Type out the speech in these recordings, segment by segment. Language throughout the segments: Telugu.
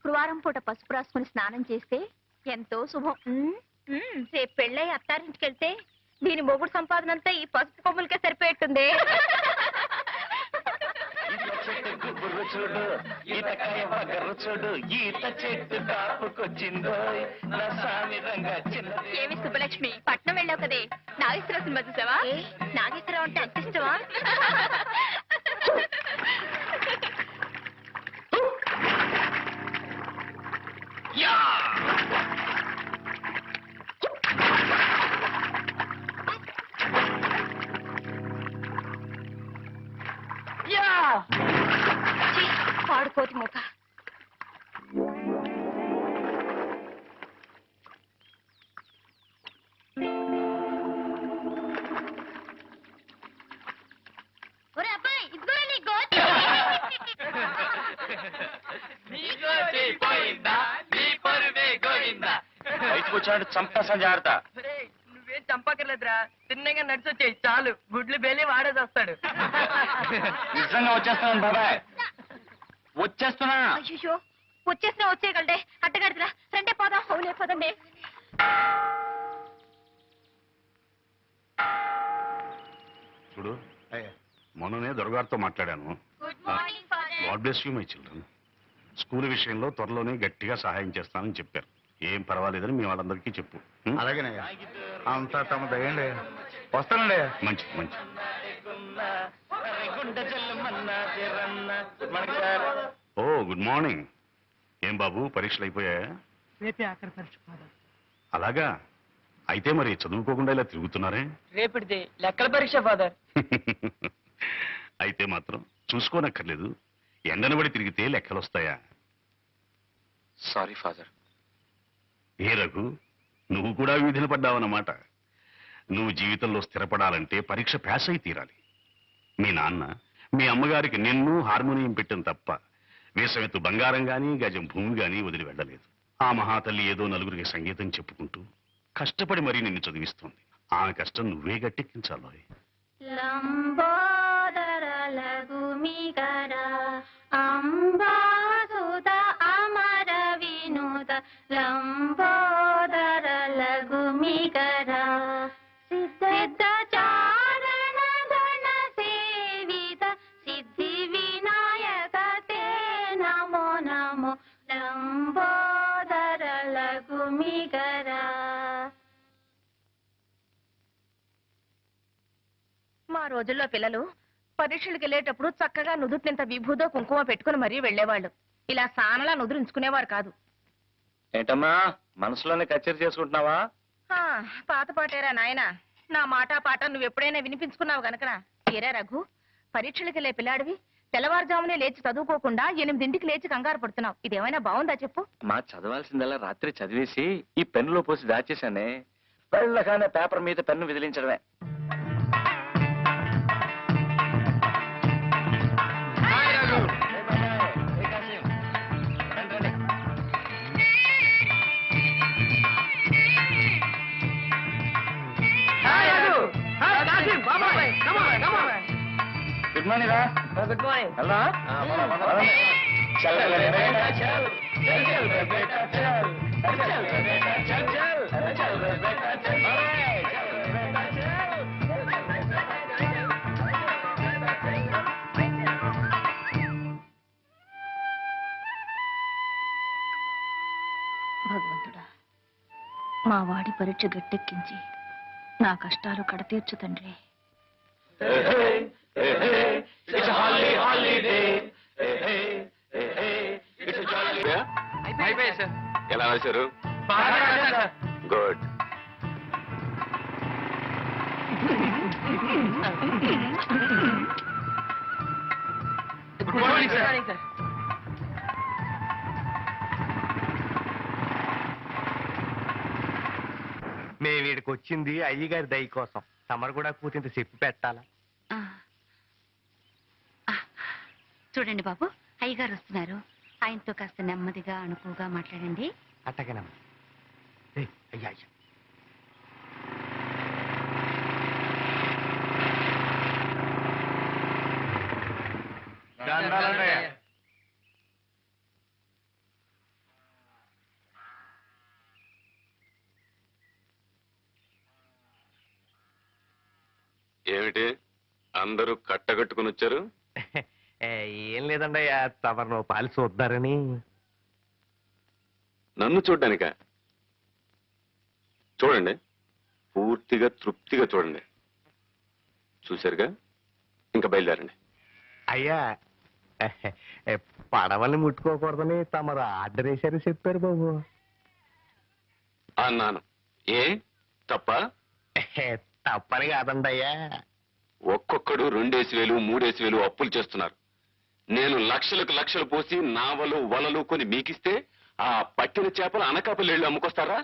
శుక్రవారం పూట పసుపు రాసుకుని స్నానం చేస్తే ఎంతో శుభం. రేపు పెళ్ళై అత్తారింటికి వెళ్తే దీని మొగుడు సంపాదన అంతా ఈ పసుపు కొమ్ములకే సరిపోయేట్టుంది. చూడు ఈతకాయ బగర్రు చూడు ఈత చెట్టు కాపుకొచ్చిందో నా సామిరంగా చిన్న. ఏమి సుబ్బలక్ష్మి, పట్నం వెళ్ళావు కదే, నాగేశ్వర సినిమా చూసావా? నాగేశ్వరరావు అంటే అంత ఇష్టమా? పాడుకోతి ముఖ. బయటకు వచ్చాడు చంపేసా జాగ్రత్త. నువ్వేం చంపకర్లేదురా, తిన్నగా నడిచొచ్చాయి చాలు, గుడ్లు బేలి వాడేసి వస్తాడు. నిజంగా వచ్చేస్తున్నాను బాబాయ్, వచ్చేస్తున్నా. అయ్యో వచ్చేసినా వచ్చేయగలడే, అట్టగడదురా, రండే పోదాం. అవునే పోదండి. చూడు, మొన్ననే దొరగారితో మాట్లాడాను. God bless you my children. School విషయంలో త్వరలోనే గట్టిగా సహాయం చేస్తానని చెప్పారు. ఏం పర్వాలేదని మీ వాళ్ళందరికీ చెప్పు. అలాగేనయ్యా, అంతా తమ దయండి. వస్తానండి. మంచి మంచి. ఓ గుడ్ మార్నింగ్. ఏం బాబు, పరీక్షలు అయిపోయాయా? రేపే ఆఖరి పరీక్ష ఫాదర్. అలాగా, అయితే మరి చదువుకోకుండా ఇలా తిరుగుతున్నారే? రేపటిది లెక్కల పరీక్ష ఫాదర్. అయితే మాత్రం చూసుకోనక్కర్లేదు, ఎండనబడి తిరిగితే లెక్కలు వస్తాయా? Sorry father. ఏ రఘు, నువ్వు కూడా వీధిన పడ్డావన్నమాట. నువ్వు జీవితంలో స్థిరపడాలంటే పరీక్ష పాస్ అయి తీరాలి. మీ నాన్న మీ అమ్మగారికి నిన్ను హార్మోనియం పెట్టిన తప్ప వేసమెత్తు బంగారం గాని గజం భూమి గాని వదిలి వెళ్ళలేదు. ఆ మహాతల్లి ఏదో నలుగురికి సంగీతం చెప్పుకుంటూ కష్టపడి మరీ నిన్ను చదివిస్తుంది. ఆమె కష్టం నువ్వే గట్టెక్కించాలో. లంబోదర లఘుమిగర అంబాసుద అమర వినోద లంబోదర లఘుమిగర సిద్ధ చారణ గణ సేవిత సిద్ధి వినాయక తే నమో నమో లంబోదర లఘుమిగర. మా రోజుల్లో పిల్లలు పరీక్షలకు వెళ్ళేటప్పుడు చక్కగా నుదుటినింత విభూదో కుంకుమ పెట్టుకుని మరీ వెళ్లేవాళ్ళు. ఇలా సానలా నుదురుంచుకునేవారు కాదు. ఏంటమ్మా, మనసులోనే కచేరీ చేసుకుంటున్నావా? పాత పాటేరా నాయనా, నా మాట పాట నువ్వు ఎప్పుడైనా వినిపించుకున్నావు గనకనా. ఏరా రఘు, పరీక్షలకు వెళ్ళే పిల్లాడివి తెల్లవారుజామునే లేచి చదువుకోకుండా 8ంటికి లేచి కంగారు పడుతున్నావు. ఇదేమైనా బాగుందా చెప్పు? మా చదవాల్సిందల్లా రాత్రి చదివేసి ఈ పెన్నులో పోసి దాచేశానే. వెళ్ళగానే పేపర్ మీద పెన్ను విదిలించడమే. గుడ్ మార్నింగ్ రా. Good morning. హలో. భగవంతుడా, మా వాడి పరీక్ష గట్టెక్కించి నా కష్టాలు కడతీర్చు తండ్రి. అయిపోయాయి సార్. ఎలా రాశారు? గుడ్. Good morning sir. మేము వీడికి వచ్చింది అయ్యగారి దయ కోసం. తమరు కూడా కూతింత చెప్పి పెట్టాలా? చూడండి బాబు, అయ్యగారు వస్తున్నారు. ఆయనతో కాస్త నెమ్మదిగా అణుకుగా మాట్లాడండి. అట్టగనమ్మా. అయ్యా అయ్యా, ఏమిటి అందరూ కట్టగట్టుకుని వచ్చారు? ఏం లేదండయ్యా, తమరు పాలు చూద్దారని. నన్ను చూడ్డానిక? చూడండి, పూర్తిగా తృప్తిగా చూడండి. చూశారుగా, ఇంకా బయలుదేరండి. అయ్యా, పడవల్ని ముట్టుకోకూడదని తమరు ఆర్డర్ వేశారు చెప్పారు బాబు. అన్నాను. ఏ తప్ప? తప్పని కాదండి అయ్యా. ఒక్కొక్కడు 2,000 3,000 అప్పులు చేస్తున్నారు. నేను లక్షలకు లక్షలు పోసి నావలు వలలు కొని మీకిస్తే ఆ పట్టిన చేపలు అనకాపల్లి వెళ్ళి అమ్ముకొస్తారా?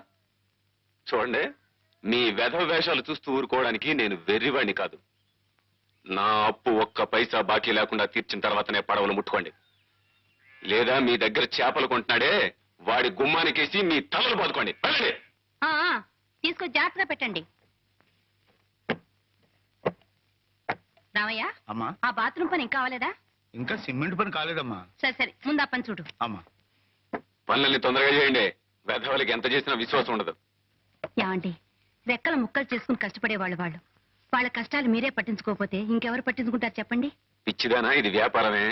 చూడండి, మీ వెధవ వేషాలు చూస్తూ ఊరుకోవడానికి నేను వెర్రివాణ్ణి కాదు. నా అప్పు ఒక్క పైసా బాకీ లేకుండా తీర్చిన తర్వాతనే పడవలు ముట్టుకోండి. లేదా మీ దగ్గర చేపలు కొంటున్నాడే వాడి గుమ్మానికేసి మీ తలలు బాదుకోండి. వెళ్ళండి. తీసుకొని జాగ్రత్తగా పెట్టండి. రామయ్య, అమ్మా, ఆ బాత్రూమ్ పని ఇంకా కావాలేదా? ఇంకా సిమెంట్ పని కాలేదమ్మా. సరే సరే, ముందు ఆ పని చూడు. అమ్మా, పనులన్నీ తొందరగా చేయండి. వెధవలకి ఎంత చేసినా విశ్వాసం ఉండదు. ఏమండి, రెక్కల ముక్కలు చేసుకుని కష్టపడేవాళ్ళు వాళ్ళు. వాళ్ళ కష్టాలు మీరే పట్టించుకోకపోతే ఇంకెవరు పట్టించుకుంటారు చెప్పండి? పిచ్చిదానా, ఇది వ్యాపారమే.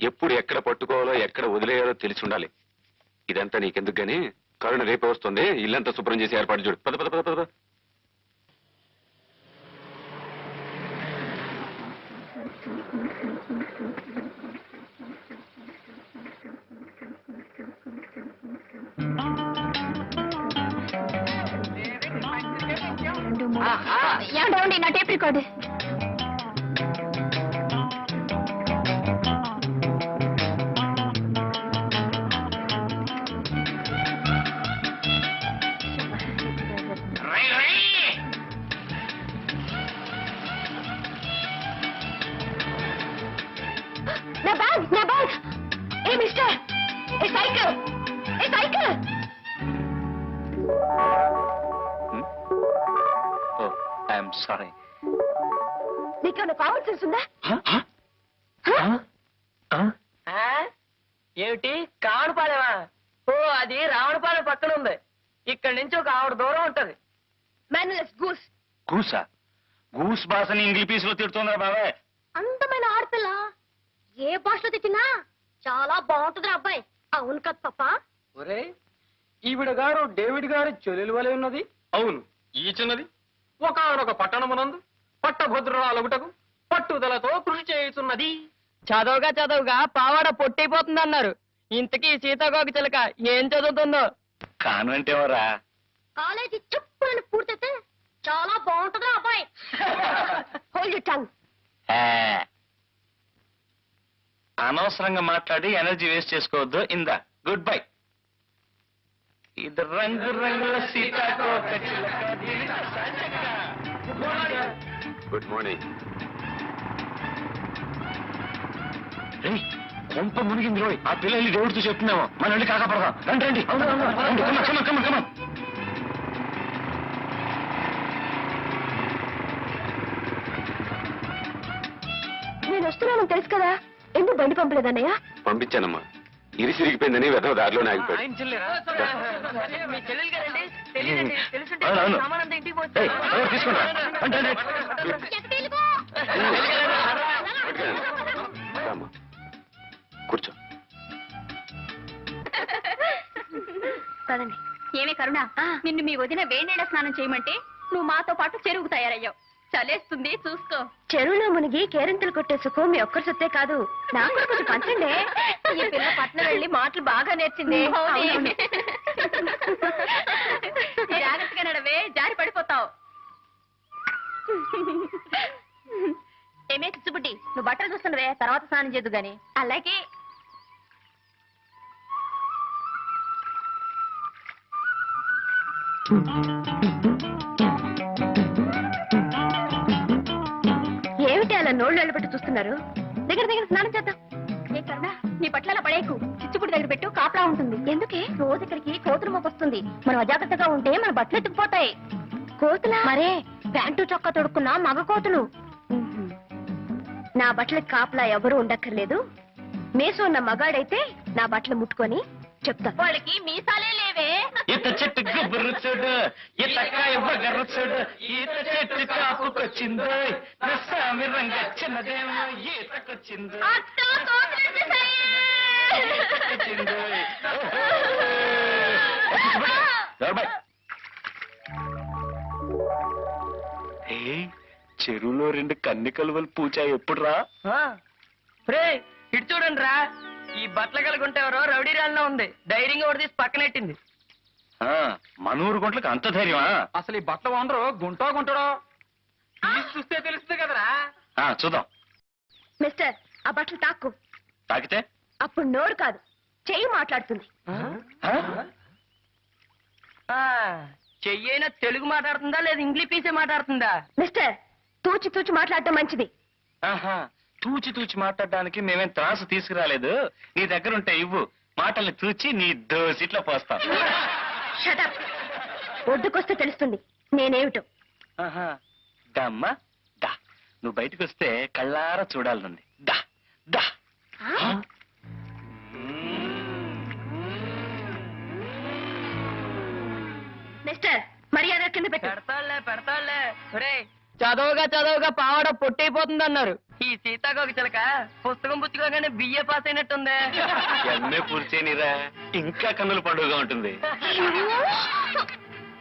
ఎప్పుడు ఎక్కడ పట్టుకోవాలో ఎక్కడ వదిలేయాలో తెలిసి ఉండాలి. ఇదంతా నీకెందుకు గాని, కరుణ రేపే వస్తుంది. ఇల్లంతా శుభ్రం చేసి ఏర్పాటు చూడు. పద పద పద పద. ఏమండి, నా టేప్ రికార్డు. నా బ్యాగ్, నా bag. A mister, A cycle, A cycle. I'm sorry. నీకేమైనా కామన్ సెన్స్ ఉందా? ఏమిటి కావడపాలెమా? ఓ, అది రావణపాలెం పక్కన ఉంది. ఇక్కడి నుంచి ఒక ఆవిడ దూరం ఉంటది. మేనలెస్ గూస్. గూసా? గూస్ భాషని ఇంగ్లీష్ పీసులో తిడుతుందా బాబాయ్? అందమైన ఆడపిల్ల ఏ భాషలో తెచ్చినా చాలా బాగుంటుంది అబ్బాయి. అవును కదా పాప? ఒరే, ఈవిడ గారు డేవిడ్ గారి చెల్లెలు వలె ఉన్నది. అవును, ఈ చిన్నది ఒకనొక పట్టణమునందు పట్టభద్రురాలగుటకు పట్టుదలతో కృషి చేస్తున్నది. చదవగా పావాడ పొట్టైపోతుందన్నారు. ఇంతకీ సీతాకోక చిలక ఏం చదువుతుందో? కాన్వెంట్ ఎవరా? కాలేజీ చెప్పులని పూర్తయితే చాలా బాగుంటుంది అబ్బాయి. Hold your tongue. అనవసరంగా మాట్లాడి ఎనర్జీ వేస్ట్ చేసుకోవద్దు. ఇందా, గుడ్ బై. ఇది రంగు రంగుల సీతాకోక చిలక. Good morning. కొంప మునిగింది రోయ్. ఆ పిల్లల్ని దేవుడితో చెప్తున్నాము. మన వెళ్ళి కాకపడదాం. రండి రండి. కమన్. నేను వస్తున్నాను తెలుసు కదా, ఎందుకు బండి పంపలేదన్నయ్య? పంపించానమ్మా. ఇరిసిరిగిపోయిందని వెధవ దారిలోనే ఆగిపోయాడు. ఆయన చెల్లెరా? మీ చెల్లెలు గారండి? తెలియదండి. తెలుసుంటే అవును. సామానంతా ఇంటికి ఏయ్, ఎవరు తీసుకుంటా? రండి, రండి. రామ్మా, కూర్చో. పదండి. ఏమే కరుణ, నిన్ను మీ వదిన వేణేళ్ల స్నానం చేయమంటే నువ్వు మాతో పాటు చెరువుకు తయారయ్యావు. చలేస్తుంది చూసుకో. చెరువులో మునిగి కేరింతలు కొట్టే సుఖం మీ ఒక్కరి సొత్తే కాదు, నాకు కూడా కొంచెం పంచండి. ఈ పిల్ల పట్నం వెళ్ళి మాటలు బాగా నేర్చింది. జాగ్రత్తగా నడవే, జారి పడిపోతావు. ఏమే చిచ్చుబుడ్డి, నువ్వు బట్టలు చూస్తున్నవే, తర్వాత స్నానం చేద్దు గాని. అలాగే. ఏమిటి అలా నోళ్ళు వెళ్ళబెట్టి చూస్తున్నారు? దగ్గర స్నానం చేద్దాం. ఏ కరుణ, నీ పట్ల అలా పడేకు. చిచ్చుపుడి దగ్గర పెట్టు, కాపలా ఉంటుంది. ఎందుకే? రోజు ఇక్కడికి కోతులు మోకొస్తుంది. మనం అజాగ్రత్తగా ఉంటే మన బట్టలు ఎత్తుకుపోతాయి. కోతులా? మరే, ప్యాంటు చొక్కా తొడుక్కున్న మగ కోతులు. నా బట్టలకు కాపలా ఎవరూ ఉండక్కర్లేదు. మేసు ఉన్న మగాడైతే నా బట్టలు ముట్టుకొని చెప్తా. వాళ్ళకి మీసాలే లేవే. ఈత చెట్టు గుబురు చూడు, ఈత కాయ బగరు చూడు, ఈత చెట్టు కాపుకొచ్చిందో, నస్సామి రంగచ్చినదేమో ఈతకొచ్చిందో. చెరువులో 2 కన్ని కలువలు పూచా ఎప్పుడురా? రే ఇటు చూడండి రా, ఈ బట్టల కలుగుంటేవరో రౌడీ రాళ్ళలో ఉంది. ధైర్యంగా ఒకటి తీసి పక్కనెట్టింది. మనూరు గుంట్లకు అంత ధైర్యమా? అసలు ఈ బట్టలు వండరు గుంటాడో చూస్తే తెలుస్తుంది కదరా. చూద్దాం. మిస్టర్, ఆ బట్టలు తాక్కు. తాకితే అప్పుడు నోరు కాదు, చెయ్యి మాట్లాడుతుంది. చెయ్యైనా తెలుగు మాట్లాడుతుందా లేదా ఇంగ్లీష్ పీసే మాట్లాడుతుందా? మిస్టర్, తూచి తూచి మాట్లాడటం మంచిది. తూచి తూచి మాట్లాడడానికి మేమేం త్రాసు తీసుకురాలేదు. నీ దగ్గర ఉంటే ఇవ్వు, మాటల్ని తూచి నీ దోసిట్లో పోస్తాం. షటప్. ఒడ్డుకొస్తే తెలుస్తుంది నేనేమిటో. దమ్మా దా, నువ్వు బయటకు వస్తే కళ్ళారా చూడాలనుంది. దా దా. మిస్టర్, మర్యాద కింద పెట్టు. పెడతాళ్లే. ఒరే చదవగా పావాడ పొట్టయిపోతుంది అన్నారు. ఈ సీతాకోక చిలక పుస్తకం పుచ్చుకోగానే బిఏ పాస్ అయినట్టుందే. ఎన్నే పూర్చేనిరా, ఇంకా కన్నుల పండుగగా ఉంటుంది.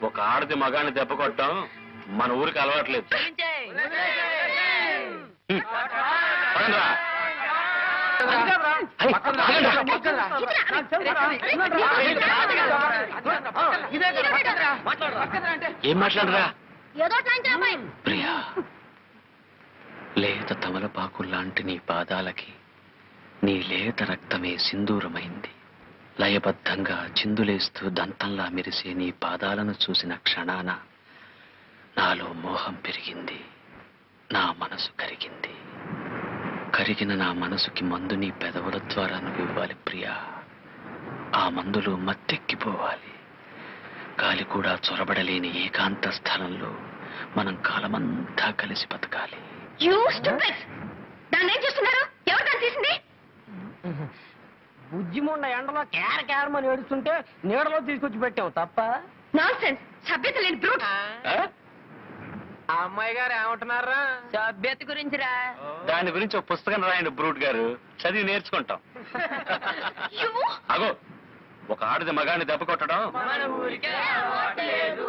ఒక ఆడది మగాన్ని దెబ్బ కొట్టడం మన ఊరికి అలవాట్లేదు. పదండ్రా. ఏం మాట్లాడరా? ప్రియా, లేత తమలపాకు లాంటి నీ పాదాలకి నీ లేత రక్తమే సింధూరమైంది. లయబద్ధంగా చిందులేస్తూ దంతంలా మెరిసే నీ పాదాలను చూసిన క్షణాన నాలో మోహం పెరిగింది, నా మనసు కరిగింది. కరిగిన నా మనసుకి మందు నీ పెదవుల ద్వారా నువ్వు ఇవ్వాలి ప్రియా. ఆ మందులో మత్తెక్కిపోవాలి. గాలి కూడా చొరబడలేని ఏకాంత స్థలంలో మనం కాలమంతా కలిసి బతకాలి. దాన్ని ఏం చేస్తున్నారు? ఎవరు దాన్ని తీసింది? బుజ్జిముండ ఎండలో కేరమని ఏడుస్తుంటే నీడలో తీసుకొచ్చి పెట్టావు తప్ప. నాన్సెన్స్, సభ్యత లేని బ్రూట్. ఆ అమ్మాయి గారు ఏమంటున్నారా? సభ్యత గురించిరా. దాని గురించి ఒక పుస్తకం రాయండి బ్రూట్ గారు, చదివి నేర్చుకుంటాం. అగో, ఒక ఆడది మగాన్ని దెబ్బ కొట్టడం మన ఊరికే అలవాట్లేదు.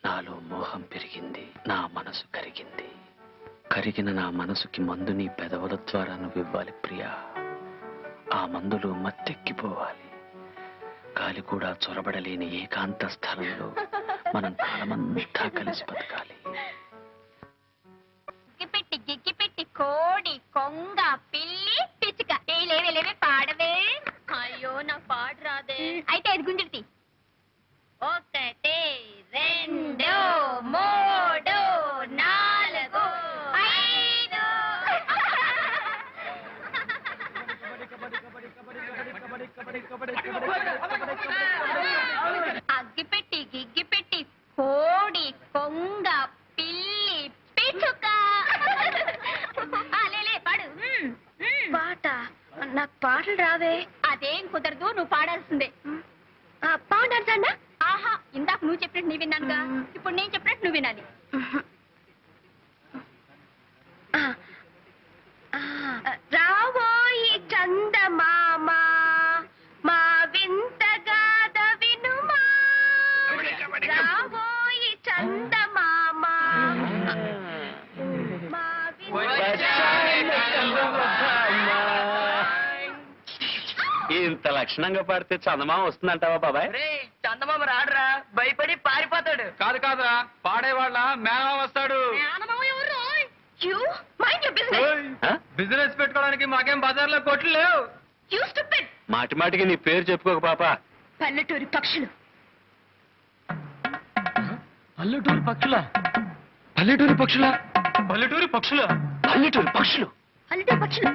నాలో మోహం పెరిగింది, నా మనసు కరిగింది. కరిగిన నా మనసుకి మందు నీ పెదవుల ద్వారా నువ్వు ఇవ్వాలి ప్రియా. ఆ మందులో మత్తెక్కిపోవాలి. గాలి కూడా చొరబడలేని ఏకాంత స్థలంలో మనం కాలమంతా కలిసి బతకాలి. గిగ్గిపెట్టి కోడి కొంగ పిల్లి పిచ్చుక లేవే పాడవే. అయ్యో నాకు పాట రాదే. అయితే అది గుంజుడి. 1 2 3 4 5. అగ్గిపెట్టి గిగ్గిపెట్టి కోడి కొంగ పిల్లి పిచ్చుక. పాడు. పాట? నాకు పాటలు రావే. అదేం కుదరదు, నువ్వు పాడాల్సిందే. పాడాల్సా? ఆహా, ఇందాక నువ్వు చెప్పినట్టు నీ విన్నానుగా, ఇప్పుడు నేను చెప్పినట్టు నువ్వు వినాలి. రావోయి చందమామ మా వింతగాథ వినుమా. రావోయి చందమామ మా ఇంత లక్షణంగా పాడితే చందమామ వస్తుందంటావా బాబాయ్? చందమామ రాడురా, భయపడి పారిపోతాడు. కాదురా, పాడేవాళ్ళ మేనమామ వస్తాడు. బిజినెస్ పెట్టుకోవడానికి మాకేం బజార్లో కొట్లు లేవు. మాటి మాటికి నీ పేరు చెప్పుకోక పాప. పల్లెటూరి పక్షులు. పల్లెటూరి పక్షుల పల్లెటూరి పక్షుల పల్లెటూరి పక్షుల పల్లెటూరి పక్షులు. పల్లెటూరి పక్షులు.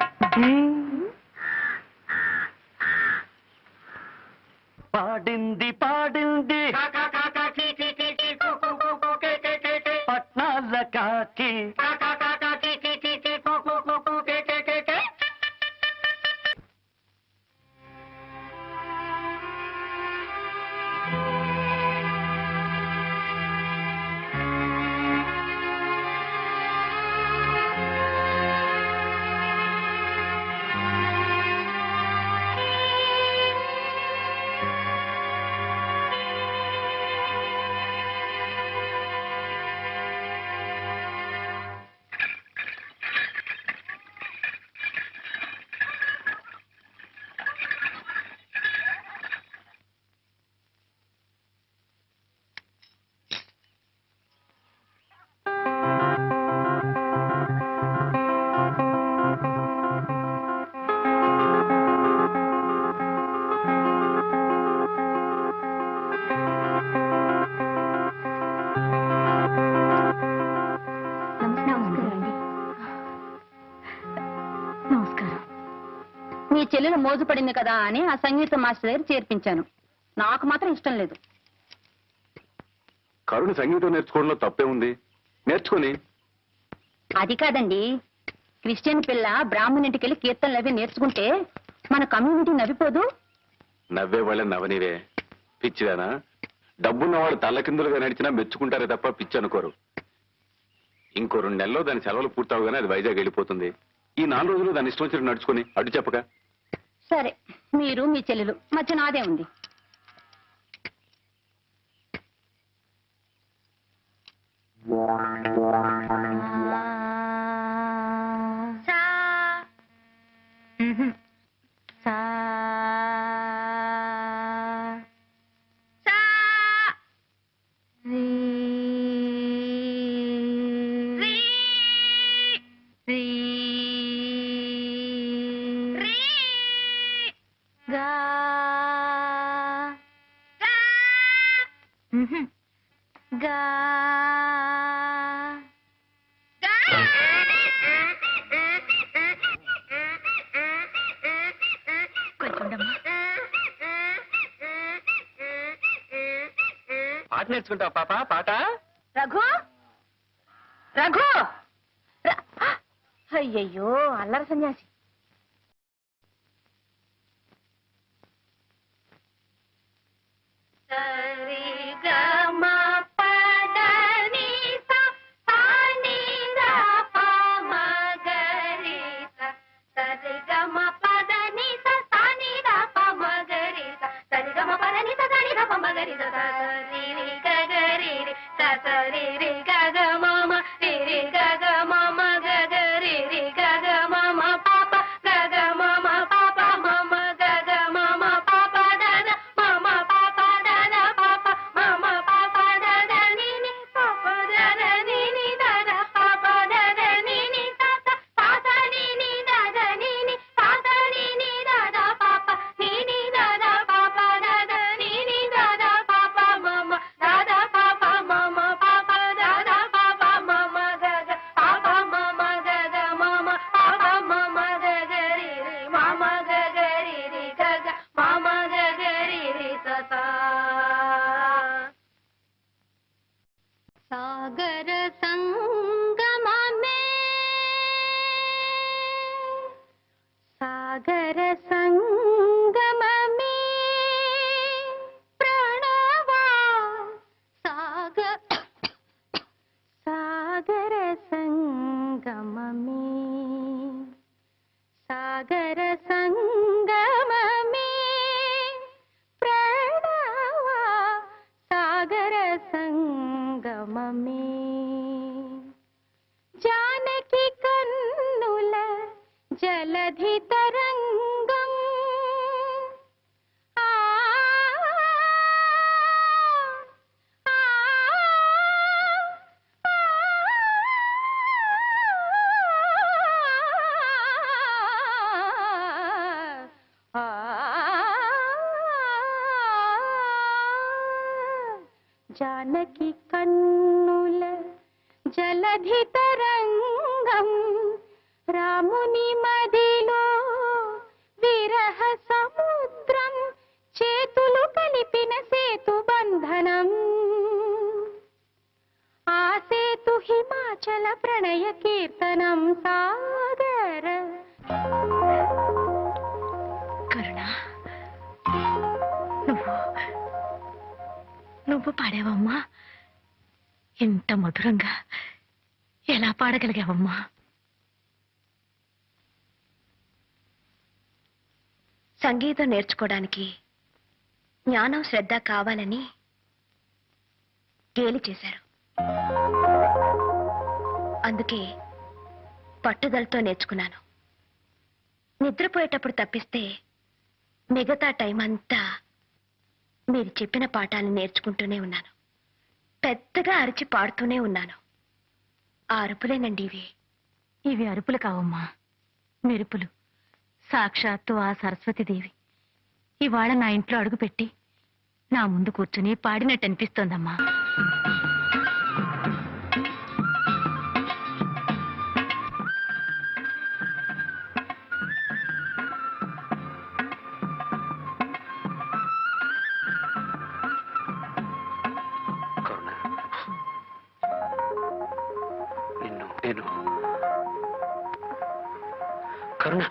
పాడింది పట్నాల కాకి కీ మీ చెల్లెలు మోజుపడింది కదా అని ఆ సంగీత మాస్టర్ దగ్గర చేర్పించాను. నాకు మాత్రం ఇష్టం లేదు. కరుణ సంగీతం నేర్చుకోవడంలో తప్పే ఉంది, నేర్చుకుని. అది కాదండి, క్రిస్టియన్ పిల్ల బ్రాహ్మణింటికి వెళ్ళి కీర్తనలు అవి నేర్చుకుంటే మన కమ్యూనిటీ నవ్విపోదు. నవ్వే వాళ్ళని నవ్వనివే, పిచ్చిదానా. డబ్బున్న వాళ్ళు తల్లకిందులుగా నడిచినా మెచ్చుకుంటారే తప్ప పిచ్చి అనుకోరు. ఇంకో 2 నెలల్లో దాని సెలవులు పూర్తవగానే అది వైజాగ్ వెళ్ళిపోతుంది. ఈ 4 రోజులు దాని ఇష్టం వచ్చినట్టు నడుచుకుని అడ్డు చెప్పక. సరే, మీరు మీ చెల్లెలు మధ్య నాదే ఉంది. పాట నేర్చుకుంటావు పాప? పాట రఘు, రఘు, అయ్యయ్యో అల్లరి సన్యాసి. సాగర సంగమమే, సాగర సంగమమే, ప్రణవా సాగర సంగమమే, సాగర సంగమమే, ప్రణవా సాగర సంగమమే, జానకి కన్నుల జలధి తరంగం, ఆ జానకి కన్నుల జలధి తరంగం, రాముని మదిలో విరహ సముద్రం, చేతులు కలిపిన సేతు బంధనం, ఆ సేతు హిమా అరుణాచల ప్రణయ కీర్తనం సాగర. కరుణ, నువ్వు పాడావమ్మా. ఎంత మధురంగా ఎలా పాడగలిగావమ్మా? సంగీతం నేర్చుకోవడానికి జ్ఞానం శ్రద్ధ కావాలని గేలి చేశారు. అందుకే పట్టుదలతో నేర్చుకున్నాను. నిద్రపోయేటప్పుడు తప్పిస్తే మిగతా టైం అంతా మీరు చెప్పిన పాఠాలను నేర్చుకుంటూనే ఉన్నాను. పెద్దగా అరిచి పాడుతూనే ఉన్నాను. ఆ అరుపులేనండి ఇవి. ఇవి అరుపులు కావమ్మా, మెరుపులు. సాక్షాత్తు ఆ సరస్వతీదేవి ఇవాళ నా ఇంట్లో అడుగుపెట్టి నా ముందు కూర్చుని పాడినట్టు అనిపిస్తోందమ్మా. కరుణ, నేను కరుణ,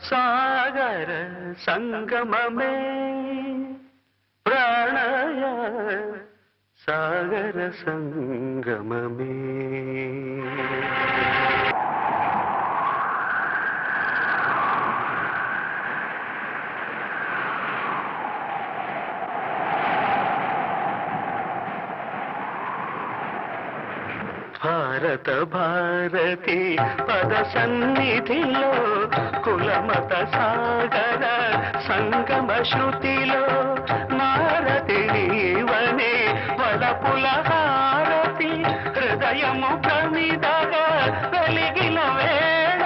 సాగర సంగమమే ప్రాణయ సాగర సంగమమే. భారత భారతి పద సన్నిధిలో కులమత సాగర సంగమ శృతిలో నారతి నీవనే వలపుల హారతి హృదయము ప్రమిదగా వెలిగిన వేళ.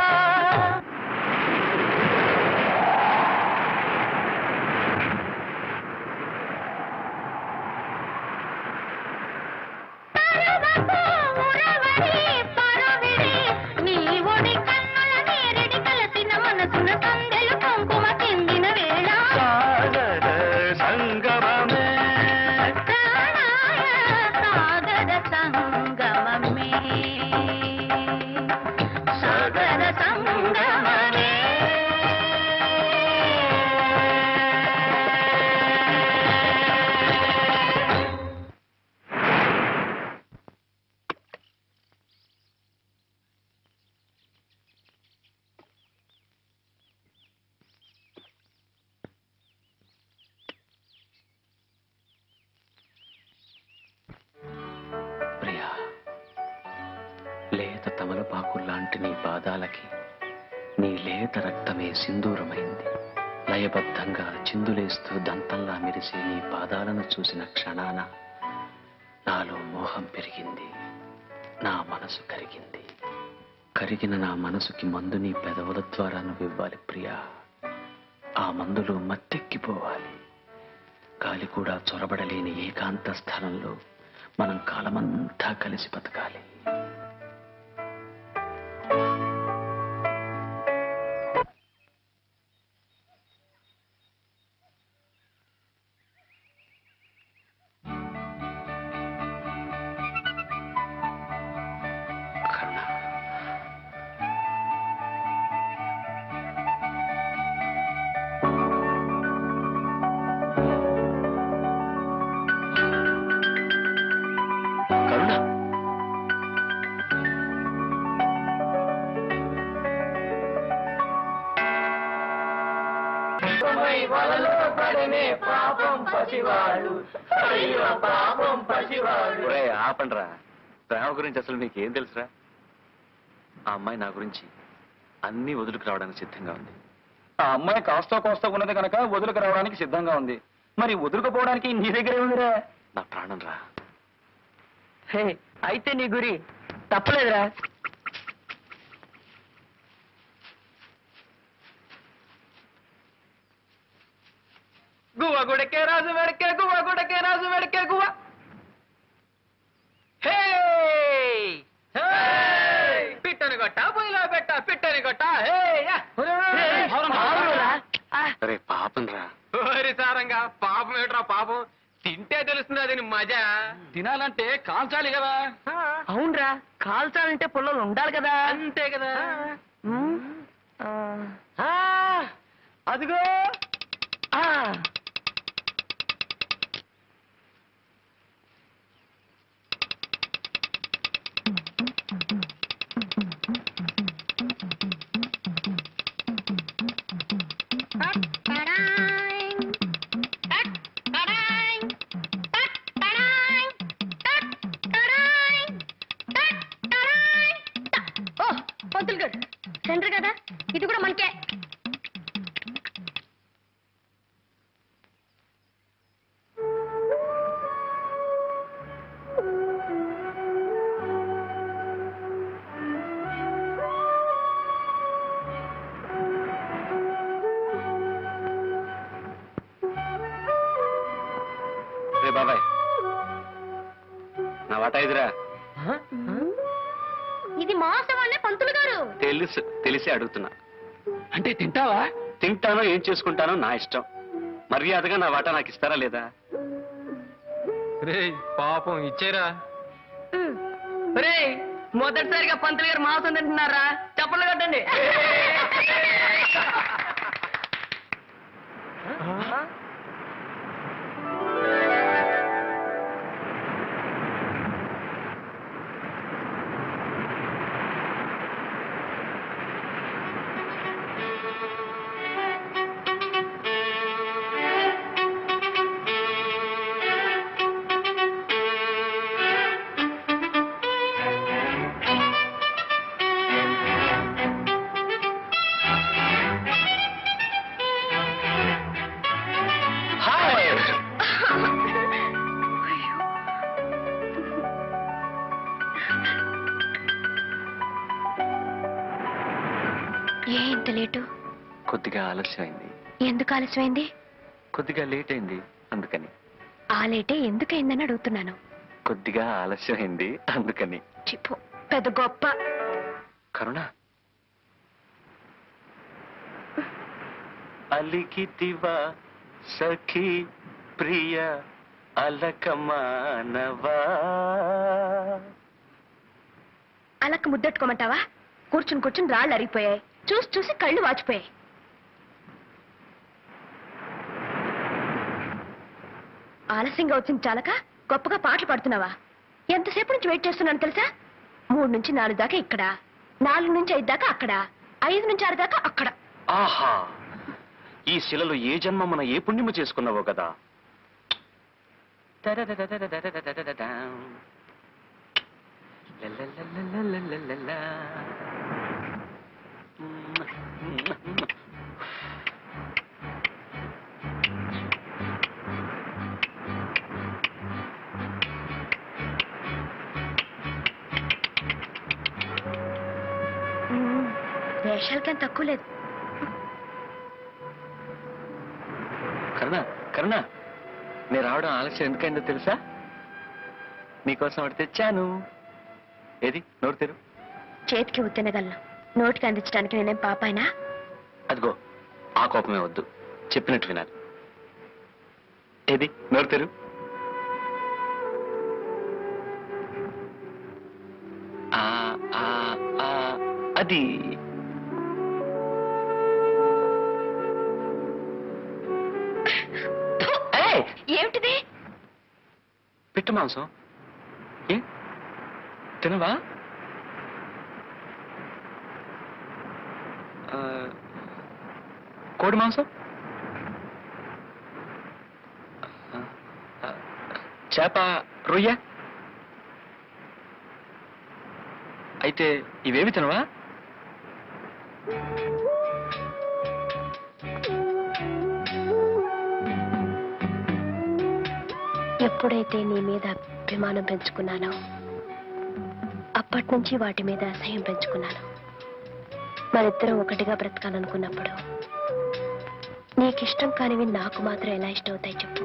ప్రియా, లేత తమలపాకుల్లాంటి నీ పాదాలకి నీ లేత రక్తమే సింధూరమైంది. లయబద్ధంగా చిందులేస్తూ దంతంలా మెరిసే నీ పాదాలను చూసిన క్షణాన నాలో మోహం పెరిగింది, నా మనసు కరిగింది. కరిగిన నా మనసుకి మందు నీ పెదవుల ద్వారా నువ్వు ఇవ్వాలి ప్రియా. ఆ మందులో మత్తెక్కిపోవాలి. గాలి కూడా చొరబడలేని ఏకాంత స్థలంలో మనం కాలమంతా కలిసి బతకాలి. ఆపండ్రా, ప్రేమ గురించి అసలు నీకేం తెలుసురా? ఆ అమ్మాయి నా గురించి అన్ని వదులుకు రావడానికి సిద్ధంగా ఉంది. ఆ అమ్మాయి కాస్తో కోస్తో ఉన్నది కనుక వదులుకు రావడానికి సిద్ధంగా ఉంది. మరి వదులుకుపోవడానికి నీ దగ్గరే ఉందిరా. నా ప్రాణం రా. అయితే నీ గురి తప్పలేదురా. గువ్వ గుడకే రాజు వెడకే గువ్వ గుడకే రాజు వెడకే గువ్వ. పిట్టను గొట్ట పొయ్యిలో రే పాపం రా. ఓరి సారంగా పాపం ఏట్రా పాపం, తింటే తెలుస్తుంది అది మజా. తినాలంటే కాల్చాలి కదా. అవునరా, కాల్చాలంటే పుల్లలు ఉండాలి కదా. అంతే కదా. అదిగో పంతులు గారు సెంటర్ కదా, ఇది కూడా మనకే. రే బాబాయ్, నా వాటా ఇదిరా. ఇది మోసవాళ్ళే పంతులు గారు. తెలిసి అడుగుతున్నా. అంటే తింటావా? తింటానో ఏం చేసుకుంటానో నా ఇష్టం. మర్యాదగా నా వాటా నాకు ఇస్తారా లేదా? రే పాపం ఇచ్చేరా. రే, మొదటిసారిగా పంతులు గారు మాంసం తింటున్నారా? చప్పట్లు కట్టండి. ఏ ఇంత లేటు? కొద్దిగా ఆలస్యమైంది. ఎందుకు ఆలస్యమైంది? కొద్దిగా లేట్ అయింది అందుకని. ఆ లేటే ఎందుకైందని అడుగుతున్నాను. కొద్దిగా ఆలస్యమైంది అందుకని. చిప్పు పెద్ద గొప్ప. కరుణ, అలికితివా సఖీ ప్రియ అలకమానవా. అలక్క ముద్దెట్టుకోమంటావా? కూర్చుని కూర్చుని రాళ్ళు అరిగిపోయాయి, చూసి చూసి కళ్ళు వాచిపోయాయి. ఆలస్యంగా వచ్చింది చాలక గొప్పగా పాటలు పాడుతున్నావా? ఎంతసేపు నుంచి వెయిట్ చేస్తున్నాను తెలుసా? 3 నుంచి 4 దాకా ఇక్కడ, 4 నుంచి 5 దాకా అక్కడ, 5 నుంచి 6 దాకా అక్కడ. ఆహా, ఈ శిలలో ఏ జన్మమున ఏ పుణ్యము చేసుకున్నావో కదా. వేషాలకేం తక్కువ లేదు. కరుణ, కరుణ, నేను రావడం ఆలస్యం ఎందుకైందో తెలుసా? నీకోసం అడిగి తెచ్చాను. ఏది నోరు తెరు. చేతికి తినగలను, నోటికి అందించడానికి నేనేం పాపాయినా? అదిగో ఆ కోపమే వద్దు, చెప్పినట్టు వినాలి. ఏది నోరు తెరు. అది ఏమిటిది? పిట్ట మాంసం. ఏ తినవా? కోడి మాంసం, చేప, రొయ్య. అయితే ఇవేమి తినవా? ఎప్పుడైతే నీ మీద అభిమానం పెంచుకున్నానో అప్పటి నుంచి వాటి మీద అసహ్యం పెంచుకున్నాను. మనిద్దరం ఒకటిగా బ్రతకాలనుకున్నప్పుడు నీకిష్టం కానివి నాకు మాత్రం ఎలా ఇష్టం అవుతాయి చెప్పు?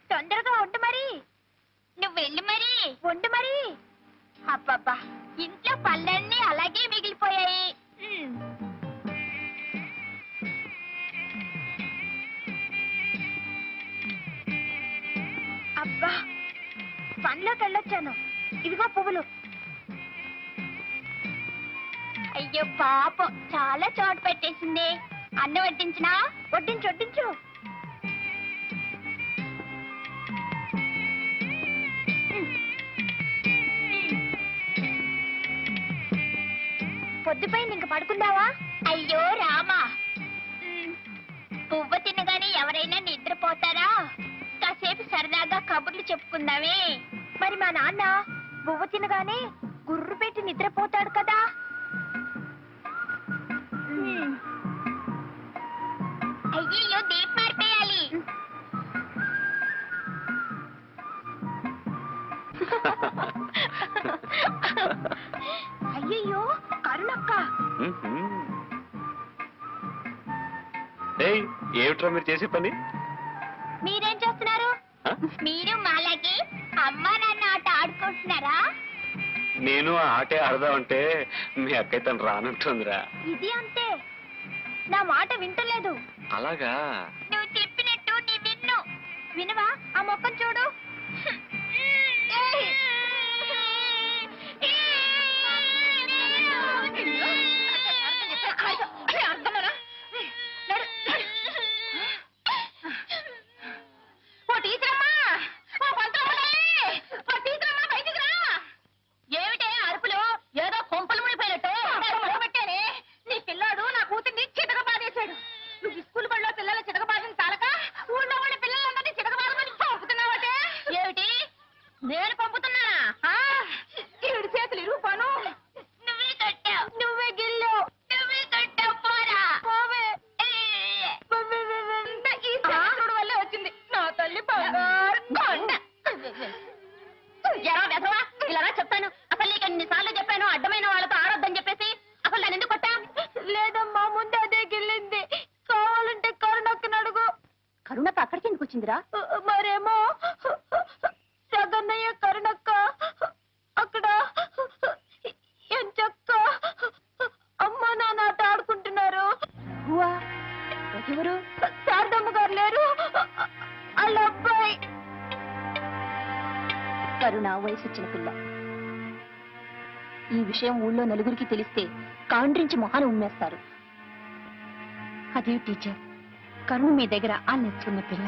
తొందరగా వండు మరి. నువ్వు వెళ్ళి మరి వండు మరి. అబ్బబ్బా, ఇంట్లో పళ్ళన్నీ అలాగే మిగిలిపోయాయి. అబ్బా, పనిలోకి వెళ్ళొచ్చాను. ఇదిగో పువ్వులు. అయ్యో పాపం, చాలా చోటు పెట్టేసింది. అన్నం వడ్డించినా? వడ్డించు వడ్డించు. పొద్దుపైన ఇంక పడుకుందావా? అయ్యో రామా, పువ్వు తినగానే ఎవరైనా నిద్రపోతారా? కాసేపు సరదాగా కబుర్లు చెప్పుకుందామే. మరి మా నాన్న పువ్వు తినగానే గుర్రు పెట్టి నిద్రపోతాడు కదా. అయ్యో, దీపం మారిపోయాలి. అయ్యయ్యో, కరుణక్క. ఏమిట్రా మీరు చేసే పని? మీరేం చేస్తున్నారు? మీరు మాలాగే అమ్మా నాన్న ఆట ఆడుకుంటున్నారా? నేను ఆ ఆటే ఆడదామంటే మీ అక్కయ్య తను రానంటుందిరా. ఇది అంతే, నా మాట వింటలేదు. అలాగా? నువ్వు చెప్పినట్టు నీ విన్ను. వినవా? ఆ మొక్కను చూడు. ఏమిటే అరుపులు? ఏదో కొంపలు మునిపోయినట్టు పెట్టానే. నీ పిల్లాడు నా కూతుర్ని చితకబాదేశాడు. నువ్వు స్కూల్ బడిలో పిల్లల చితకబాదిన తాలక ఊళ్ళో వాళ్ళ పిల్లలందరినీ చితకబాదమని పంపుతున్నావటే. ఏమిటి? నేను పంపుతున్నానా? ఈవిడి చేతులు ఇరుగుపాను. నువ్వే కట్టావు, నువ్వే గిల్లావు, నువ్వే కట్టావు. పోరా పోవే. ఈ శాస్త్రుడు వల్లే వచ్చింది నా తల్లి బంగారు కొండ. ఎలా వెధవా? ఇలా చెప్తాను. అసలు నీకు ఎన్నిసార్లు చెప్పాను అడ్డమైన వాళ్ళతో ఆడొద్దని చెప్పేసి. అసలు నన్ను ఎందుకు కొట్టా? లేదమ్మా, ముందు అదే గిల్లింది. కావాలంటే కరుణక్కని అడుగు. కరుణక్క అక్కడికి ఎందుకు వచ్చిందిరా? మరేమో జగన్నయ్య కరుణక్క అక్కడ ఎంచక్క అమ్మా నాన్న ఆట ఆడుకుంటున్నారు. ఎవరు? శారదమ్మ గారు లేరు, వాళ్ళ అబ్బాయి. కరుణ వయసు వచ్చిన పిల్ల. ఈ విషయం ఊళ్ళో నలుగురికి తెలిస్తే కాండ్రించి మొహాలు ఉమ్మేస్తారు. అదే టీచర్, కరుణ మీ దగ్గర ఆ నేర్చుకున్న పిల్ల.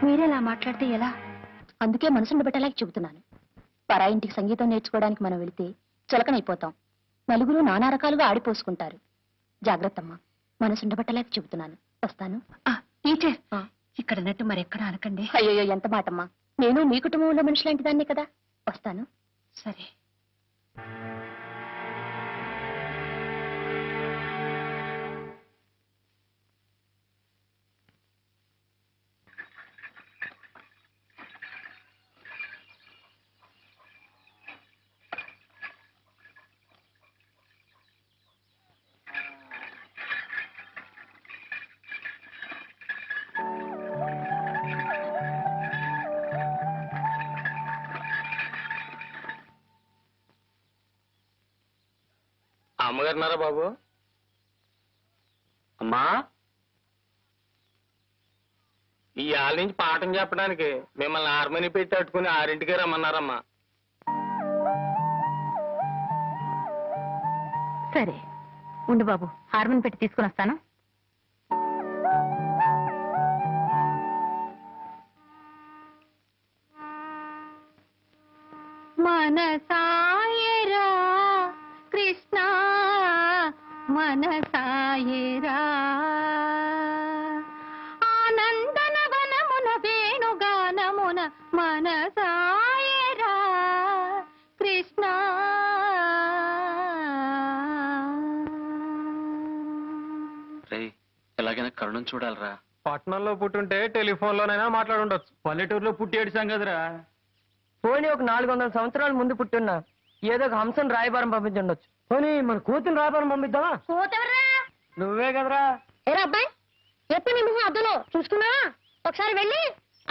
మీరేలా మాట్లాడితే ఎలా? అందుకే మనసుండ పెట్టలేక చెబుతున్నాను. పరాయింటికి సంగీతం నేర్చుకోవడానికి మనం వెళితే చులకనైపోతాం. నలుగురు నానా రకాలుగా ఆడిపోసుకుంటారు. జాగ్రత్తమ్మా, మనసుండబట్టలేక చెబుతున్నాను. వస్తాను. టీచర్, ఇక్కడ నట్టు మరెక్కడ అనకండి. అయ్యో, ఎంత మాటమ్మా. నేను మీ కుటుంబంలో మనిషి లాంటి దాన్ని కదా. వస్తాను. సరే. అమ్మగారున్నారా బాబు? అమ్మా, ఈ ఆళ్ళ నుంచి పాఠం చెప్పడానికి మిమ్మల్ని హార్మోని పెట్టి అట్టుకుని 6ంటికే రమ్మన్నారమ్మా. సరే ఉండు బాబు, హార్మోన్ పెట్టి తీసుకుని వస్తాను. మనసాయరా కృష్ణ మనసాయరా, ఆనందన వనమున వేణుగానమున మనసాయరా కృష్ణ. ఎలాగైనా కరుణం చూడాలరా. పట్టణంలో పుట్టుంటే టెలిఫోన్లోనైనా మాట్లాడుండొచ్చు. పల్లెటూరులో పుట్టి ఏడు సంగతిరా. పోనీ ఒక 400 సంవత్సరాల ముందు పుట్టున్నా ఏదో ఒక హంసను రాయబారం పంపించుండొచ్చు. పోనీ మన కూతురు రాయబారం పంపిద్దామా? పోతెవరా? నువ్వే కదరా. ఏరా అబ్బాయి, ఎప్పుడు నీ మొహం అద్దులో చూసుకున్నా ఒకసారి వెళ్ళి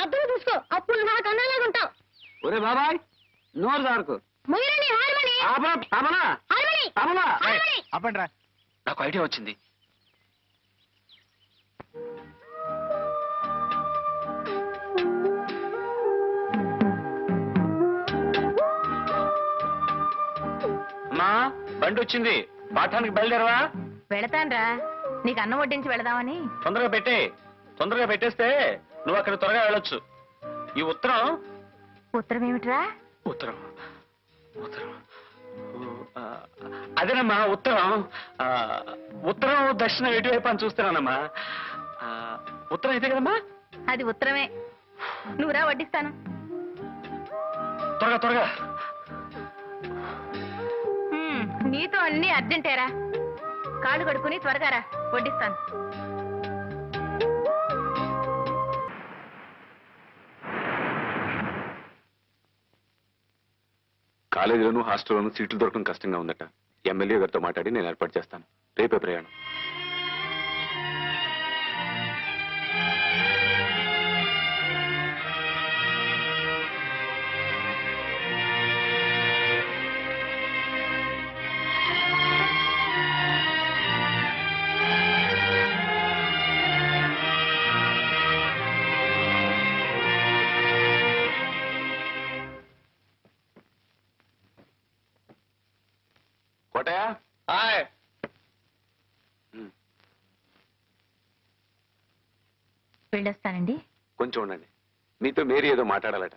అద్దం చూసుకో, అప్పుడు నా కన్నాలాగా ఉంటావు. ఒరే బాబాయ్, నోరు దారుకు. ముయ్యరండి హార్మోని. హార్మోని. అప్పండి రా, నాకు ఐడియా వచ్చింది. అమ్మా, బండి వచ్చింది, పాఠానికి బయలుదేరవా? వెళతాన్రా, నీకు అన్నం వడ్డించి వెళదామని. తొందరగా పెట్టేస్తే నువ్వు అక్కడ త్వరగా వెళ్ళొచ్చు. ఈ ఉత్తరం. ఉత్తరం ఏమిట్రా? ఉత్తరం అదేనమ్మా ఉత్తరం. ఉత్తరం దక్షిణం ఎటువైపు అని చూస్తున్నానమ్మా. ఉత్తరం అయితే కదమ్మా? అది ఉత్తరమే. నువ్వురా వడ్డిస్తాను. త్వరగా. నీతో అన్ని అర్జెంటేరా. కాళ్ళు కడుక్కుని త్వరగా రా, వడ్డిస్తాను. కాలేజీలోను హాస్టల్లోనూ సీట్లు దొరకడం కష్టంగా ఉందట. ఎమ్మెల్యే గారితో మాట్లాడి నేను ఏర్పాటు చేస్తాను. రేపే ప్రయాణం. కోటయ్య, వెళ్ళొస్తానండి. కొంచెం ఉండండి. మీతో మేరీ ఏదో మాట్లాడాలట.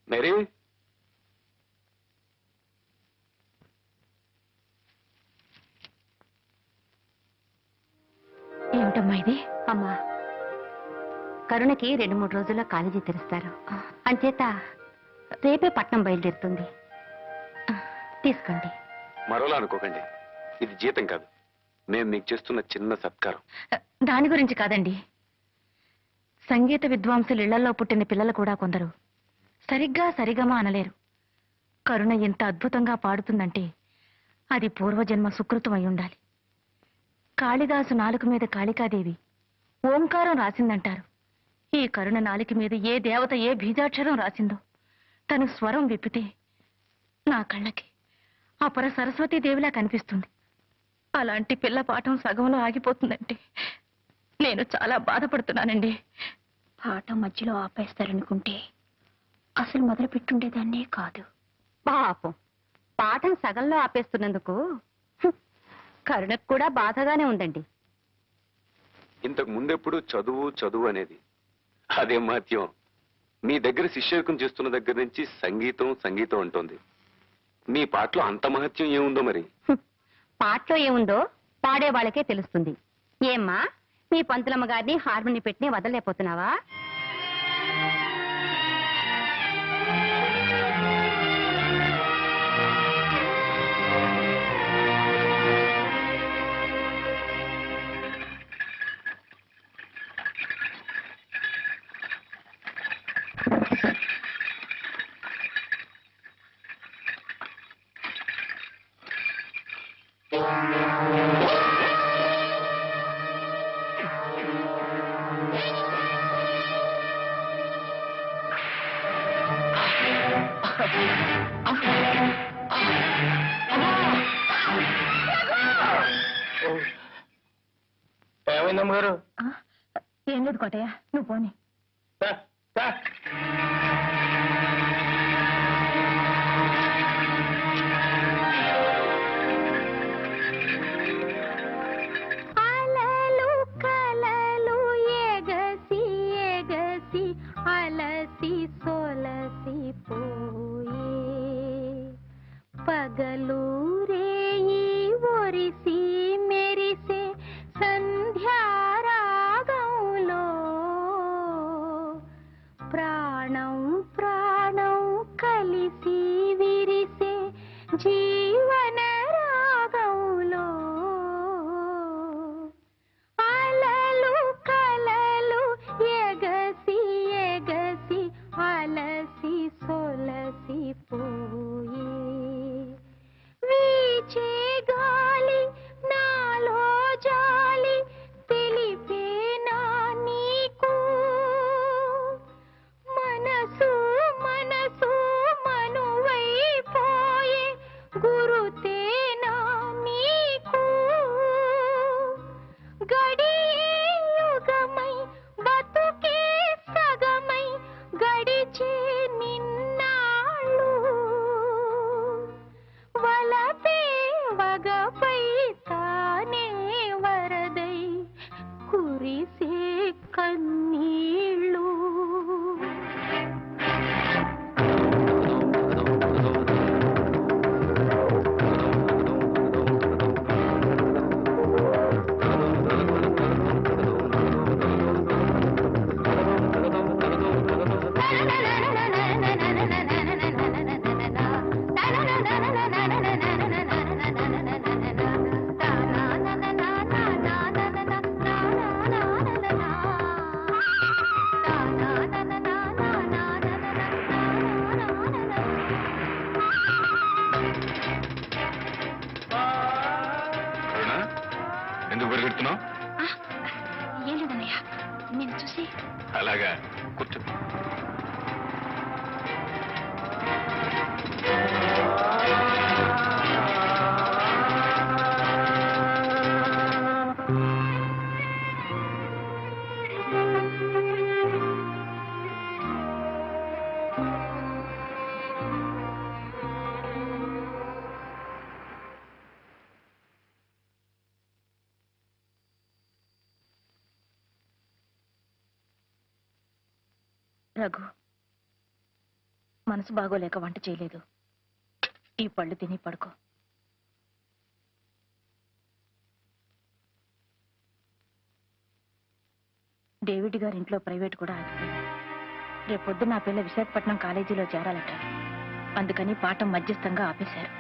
మేరీ, ఏమిటమ్మా ఇది? అమ్మా, కరుణకి 2-3 రోజుల్లో కాలేజీ తెరుస్తారు. అంచేత రేపే పట్నం బయలుదేరుతుంది. తీసుకోండి. మరోలా అనుకోకండి, ఇది జీతం కాదు, మేము మీకు చేస్తున్న చిన్న సత్కారం. దాని గురించి కాదండి. సంగీత విద్వాంసులు ఇళ్లలో పుట్టిన పిల్లలు కూడా కొందరు సరిగ్గా సరిగమా అనలేరు. కరుణ ఎంత అద్భుతంగా పాడుతుందంటే అది పూర్వజన్మ సుకృతం అయి ఉండాలి. కాళిదాసు నాలుక మీద కాళికాదేవి ఓంకారం రాసిందంటారు. ఈ కరుణ నాలుక మీద ఏ దేవత ఏ బీజాక్షరం రాసిందో తను స్వరం విప్పితే నా కళ్ళకి అపర సరస్వతీదేవిలా కనిపిస్తుంది. అలాంటి పిల్ల పాఠం సగంలో ఆగిపోతుందంటే నేను చాలా బాధపడుతున్నానండి. పాఠం మధ్యలో ఆపేస్తారనుకుంటే అసలు మొదలు పెట్టుండేదాన్నే కాదు. పాపం, పాఠం సగంలో ఆపేస్తున్నందుకు కరుణకు కూడా బాధగానే ఉందండి. ఇంతకు ముందెప్పుడు చదువు అనేది అదే మహత్యం. మీ దగ్గర శిష్యకం చేస్తున్న దగ్గర నుంచి సంగీతం అంటోంది. మీ పాటలో అంత మహత్యం ఏముందో మరి? పాటలో ఏముందో పాడే వాళ్ళకే తెలుస్తుంది. ఏమ్మా, మీ పంతులమ్మ గారిని హార్మోని పెట్టి వదలలేకపోతున్నావా? ఏమైందమ్మ గారు? ఏం లేదు కోటయ్య, నువ్వు పోనీ. అలలు కలలు ఎగసి ఎగసి అలసి సొలసి పోయే పగలు రేయి ఒరిసి మెరిసే సంధ్యారాగంలో ప్రాణం ప్రాణం కలిసి విరిసే జీవన రాగంలో అలలు కలలు ఎగసి ఎగసి అలసి సొలసి పోయే వీచే గాలి నాలో జాలి తెలిపేనా నీకు కుర్చీ అలాగా కూర్చో. రఘు, మనసు బాగోలేక వంట చేయలేదు. ఈ పళ్ళు తిని పడుకో. డేవిడ్ గారి ఇంట్లో ప్రైవేట్ కూడా ఆగిపోయింది. రేపొద్దు నా పిల్ల విశాఖపట్నం కాలేజీలో చేరాలట. అందుకని పాఠం మధ్యస్థంగా ఆపేశారు.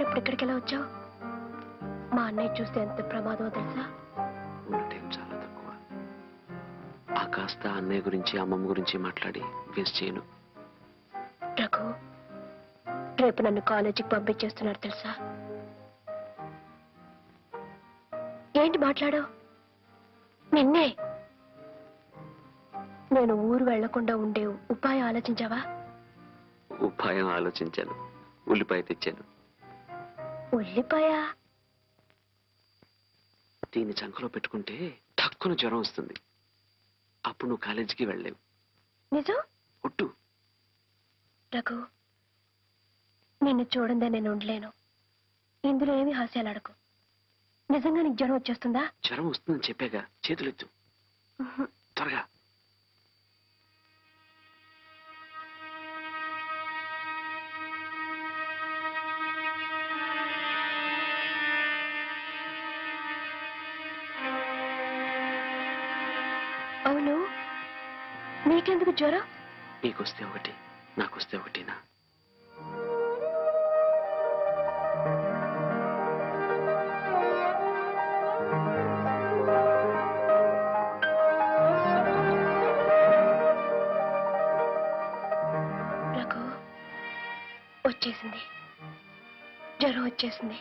ఇప్పుడు ఇక్కడికి ఎలా వచ్చావు? మా అన్నయ్య చూస్తే ఎంత ప్రమాదమో తెలుసా? ఉన్న టైం చాలా తక్కువ. ఆ కాస్త అన్నయ్య గురించి అమ్మమ్మ గురించి మాట్లాడి వేస్ట్ చేయను. రఘు, రేపు నన్ను కాలేజీకి పంపించేస్తున్నారు తెలుసా? ఏంటి మాట్లాడావు? నిన్నే. నేను ఊరు వెళ్లకుండా ఉండే ఉపాయం ఆలోచించావా? ఉపాయం ఆలోచించాను. ఉల్లిపాయ తెచ్చాను. ఉల్లిపాయ? దీన్ని చంకలో పెట్టుకుంటే టక్కున జ్వరం వస్తుంది. అప్పుడు నువ్వు కాలేజీకి వెళ్ళలేవు. నిజం? ఒట్టు. రఘు, నిన్ను చూడందే నేను ఉండలేను. ఇందులో ఏమి హాస్యాలాడకు. నిజంగా నీకు జ్వరం వచ్చేస్తుందా? జ్వరం వస్తుందని చెప్పాగా. చేతులెత్తు త్వరగా. అవును, నీకెందుకు జ్వరం? నీకొస్తే ఒకటి, నాకొస్తే ఒకటినా? రఘు, వచ్చేసింది, జ్వరం వచ్చేసింది.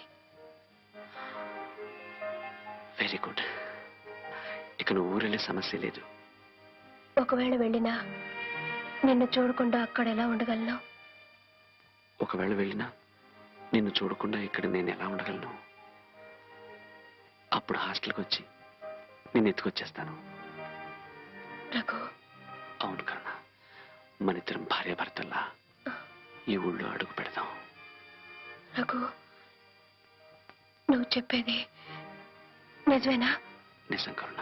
Very good. ఇక నువ్వు ఊరెళ్ళే సమస్య లేదు. ఒకవేళ వెళ్ళినా నిన్ను చూడకుండా అక్కడ ఎలా ఉండగలను? ఒకవేళ వెళ్ళినా నిన్ను చూడకుండా ఇక్కడ నేను ఎలా ఉండగలను? అప్పుడు హాస్టల్కి వచ్చి నిన్ను ఎత్తుకొచ్చేస్తాను. రఘు. అవును కరుణ, మన ఇద్దరం భార్యాభర్తల్లా ఈ ఊళ్ళో అడుగు పెడదాం. రఘు, నువ్వు చెప్పేది నిజమేనా? నిజం కరుణ.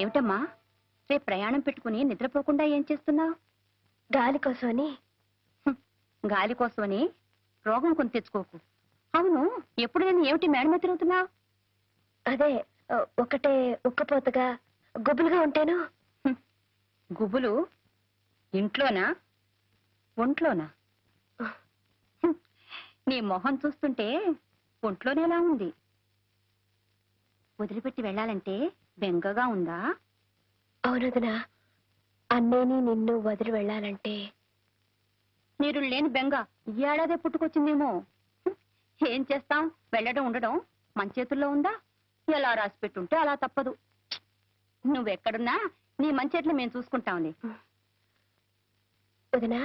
ఏమిటమ్మా రేపు ప్రయాణం పెట్టుకుని నిద్రపోకుండా ఏం చేస్తున్నావు? గాలి కోసమని. గాలి కోసమని రోగం కొని తెచ్చుకోకు. అవును, ఎప్పుడు నేను ఏమిటి మేడ మీద తిరుగుతున్నావు? అదే ఒకటే ఉక్కపోతగా గుబులుగా ఉంటేను. గుబులు ఇంట్లోనా ఒంట్లోనా? నీ మొహం చూస్తుంటే ఒంట్లోనేలా ఉంది. వదిలిపెట్టి వెళ్ళాలంటే బెంగగా ఉందా? అవునదినా, అన్నేని నిన్ను వదిలి వెళ్ళాలంటే. మీరు లేని బెంగ ఈ ఏడాదే పుట్టుకొచ్చిందేమో. ఏం చేస్తాం, వెళ్ళడం ఉండడం మన చేతుల్లో ఉందా? ఎలా రాసి పెట్టుంటే అలా తప్పదు. నువ్వెక్కడున్నా నీ మంచేట్లు మేము చూసుకుంటాంలే. వదినా,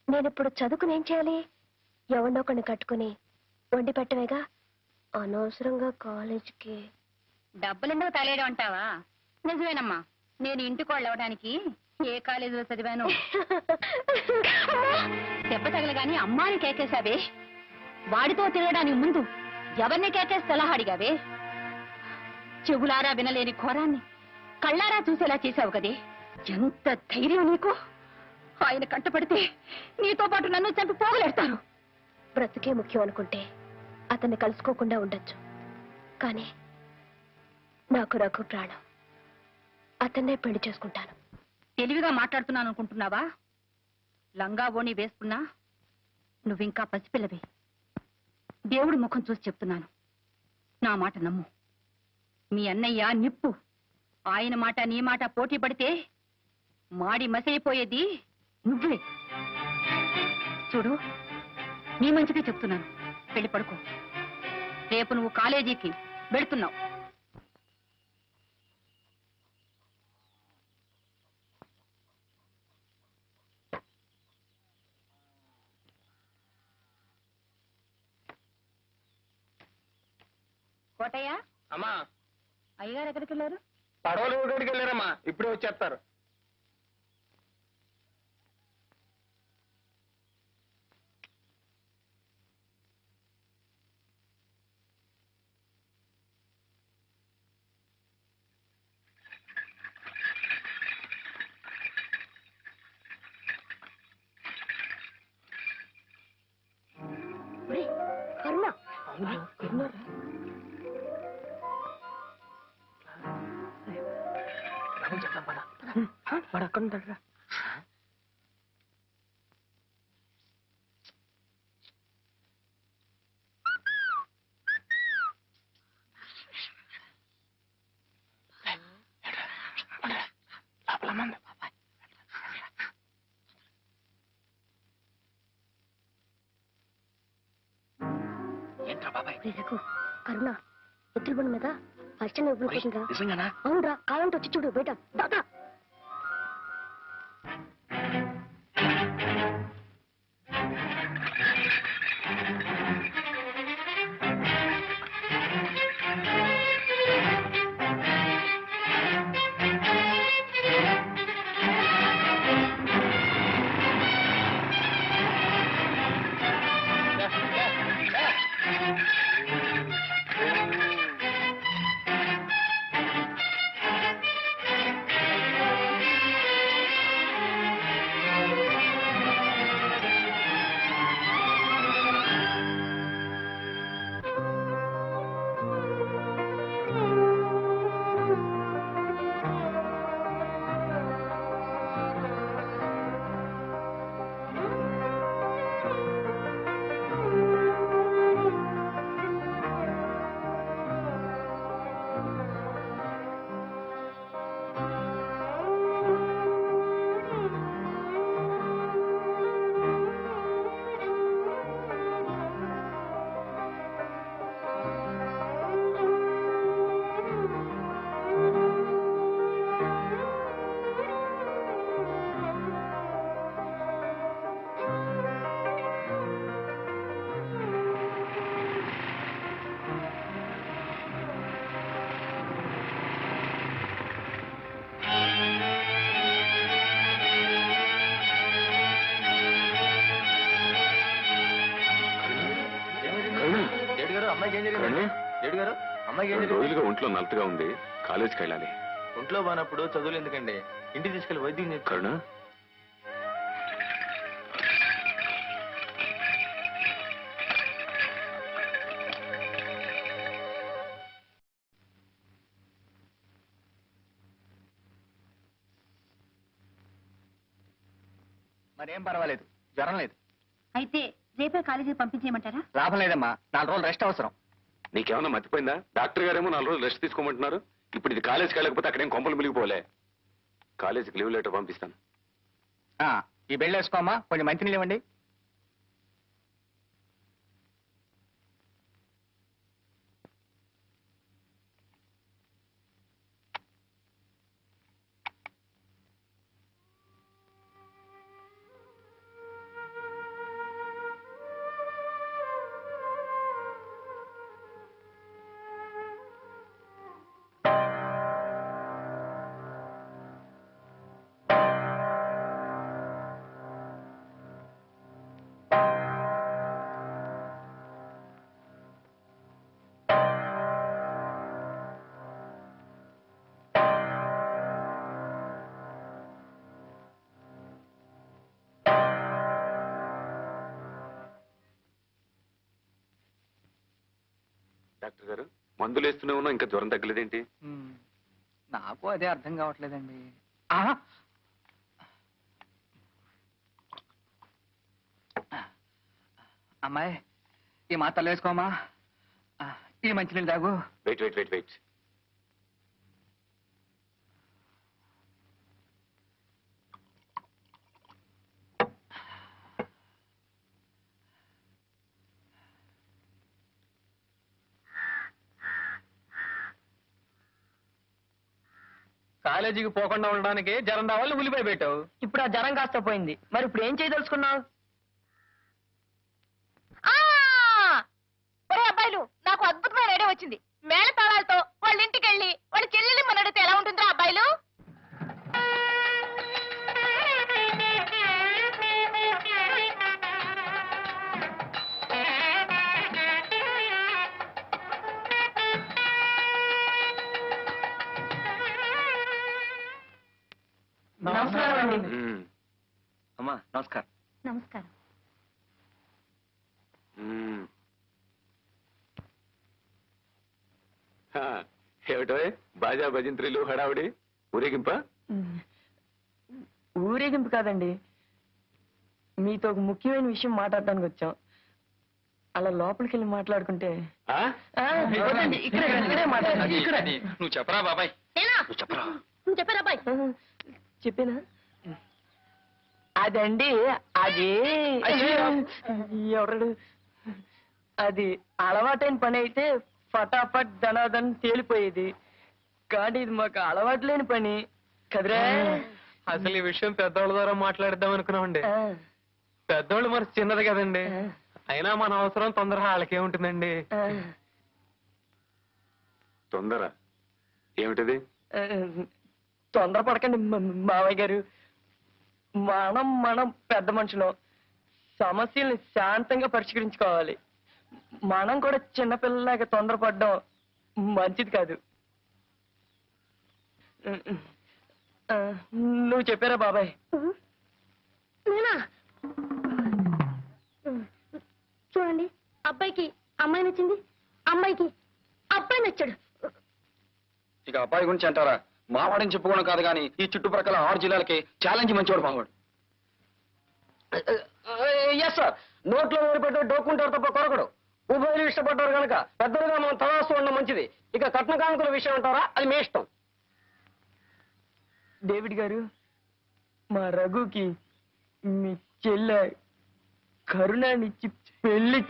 నేనిప్పుడు చదువుకుని ఏం చేయాలి? ఎవరినొకరిని కట్టుకుని వండి పెట్టవేగా. అనవసరంగా కాలేజీకి డబ్బులెందుకు తలేయడం అంటావా? నిజమేనమ్మా, నేను ఇంటికి వాళ్ళు అవడానికి ఏ కాలేజీలో చదివాను. దెబ్బ తగలగాని అమ్మాని కేకేశావే. వాడితో తిరగడానికి ముందు ఎవరిని కేకేసి సలహా అడిగావే. చెవులారా వినలేని ఘోరాన్ని కళ్ళారా చూసేలా చేశావు కదే. ఎంత ధైర్యం నీకు! ఆయన కంటపడితే నీతో పాటు నన్ను చంపి పోగలేడతారు. బ్రతుకే ముఖ్యం అనుకుంటే అతన్ని కలుసుకోకుండా ఉండొచ్చు. కానీ నాకు రఘు ప్రాణం. అతన్నే పెళ్లి చేసుకుంటాను. తెలివిగా మాట్లాడుతున్నాను అనుకుంటున్నావా? లంగా ఓణి వేసుకున్నా నువ్వింకా పసిపిల్లవే. దేవుడి ముఖం చూసి చెప్తున్నాను, నా మాట నమ్ము. మీ అన్నయ్య నిప్పు. ఆయన మాట నీ మాట పోటీ పడితే మాడి మసైపోయేది నువ్వే. చూడు, నీ మంచిగా చెప్తున్నాను, పెళ్లి పడుకో. రేపు నువ్వు కాలేజీకి వెళుతున్నావు. కోటయ్య, అమ్మా, అయ్యగారు ఎక్కడికి వెళ్ళారు? పడవలు ఊరికి వెళ్ళారమ్మా, ఇప్పుడే వచ్చేస్తారు. కరుణ, వాడు అక్కడ ఉంటాడురా. రఘు, కరుణ ఎత్తుల బండి మీద బస్ స్టాండ్ ఎప్పుడు కూర్చుంటా? అవునరా, కావాలంటే వచ్చి చూడు బయట. దాదా రోజులుగా ఒంట్లో నలతగా ఉంది, కాలేజీకి వెళ్ళాలి. ఒంట్లో బానప్పుడు చదువులు ఎందుకండి, ఇంటికి తీసుకెళ్లి వైద్యం చేయించు. కరుణ మరేం పర్వాలేదు, జ్వరం లేదు. అయితే రేపే కాలేజీకి పంపించేయమంటారా? లాభం లేదమ్మా, 4 రోజులు రెస్ట్ అవసరం. నీకేమన్నా మర్చిపోయిందా? డాక్టర్ గారేమో 4 రోజులు రెస్ట్ తీసుకోమంటున్నారు. ఇప్పుడు ఇది కాలేజీకి వెళ్ళకపోతే అక్కడేం కొంపలు మిలిగిపోలే. కాలేజీకి లీవ్ లెటర్ పంపిస్తాను. ఈ బెల్ట్ వేసుకోమ్మా, కొంచెం మంచినీళ్ళు ఇవ్వండి. డాక్టర్ గారు మందులు వేస్తూనే ఉన్నా ఇంకా జ్వరం తగ్గలేదేంటి? నాకు అదే అర్థం కావట్లేదండి. అమ్మాయి, ఈ మాత్రలు వేసుకోమా, ఈ మంచినీళ్ళు తాగు. Wait wait wait wait. కాలేజీకి పోకుండా ఉండడానికి జ్వరం రావాలని ఉల్లిపాయ పెట్టావు. ఇప్పుడు ఆ జ్వరం కాస్త పోయింది, మరి ఇప్పుడు ఏం చేయదలుచుకున్నావు? అబ్బాయిలు, నాకు అద్భుతమైన ఐడియా వచ్చింది. మేళ తాళాలతో వాళ్ళ ఇంటికి వెళ్ళి వాళ్ళ చెల్లెల్ని మన అడిగితే ఎలా ఉంటుందో అబ్బాయిలు. నమస్కారం అండి. అమ్మా నమస్కారం. నమస్కారం. ఏమిటో బాజా భజంత్రీలు హడావుడి ఊరేగింప? ఊరేగింపు కాదండి, మీతో ఒక ముఖ్యమైన విషయం మాట్లాడటానికి వచ్చాం. అలా లోపలికి వెళ్ళి మాట్లాడుకుంటే. వద్దండి, ఇక్కడే మాట్లాడండి. నువ్వు చెప్పరా బాబాయ్? చెప్పరా? నువ్వు చెప్పారా అబ్బాయి? చెప్పేనా? అదండి, అది ఎవరు, అది అలవాటైన పని అయితే ఫటాఫట్ ధనాధన్ తేలిపోయేది. కానీ ఇది మాకు అలవాటు లేని పని కదరా. అసలు ఈ విషయం పెద్దోళ్ళ ద్వారా మాట్లాడిద్దాం అనుకున్నామండి. పెద్దోళ్ళు మరి చిన్నది కదండి, అయినా మన అవసరం తొందర వాళ్ళకే ఉంటుందండి. తొందర ఏమిటది? తొందరపడకండి మావయ్య గారు. మనం పెద్ద మనుషులు, సమస్యల్ని శాంతంగా పరిష్కరించుకోవాలి. మనం కూడా చిన్నపిల్లలాగా తొందరపడడం మంచిది కాదు. నువ్వు చెప్పారా బాబాయ్? చూడండి, అబ్బాయికి అమ్మాయి నచ్చింది, అమ్మాయికి అబ్బాయి నచ్చాడు. ఇక అబ్బాయి గురించి అంటారా? మావాడని చెప్పుకోవడం కాదు కానీ ఈ చుట్టుప్రక్కల 6 జిల్లాలకి ఛాలెంజ్ మంచివాడు మావాడు. ఎస్ సార్, నోట్లో ఓడిపెట్టే డోక్కుంటారు తప్ప కొరకడు. ఉభయలు ఇష్టపడ్డారు కనుక పెద్దలుగా మనం తలాస్తూ ఉండడం మంచిది. ఇక కట్న కానుకల విషయం అంటారా, అది మీ ఇష్టం. డేవిడ్ గారు, మా రఘుకి మీ చెల్లె కరుణానిచ్చి పెళ్లి.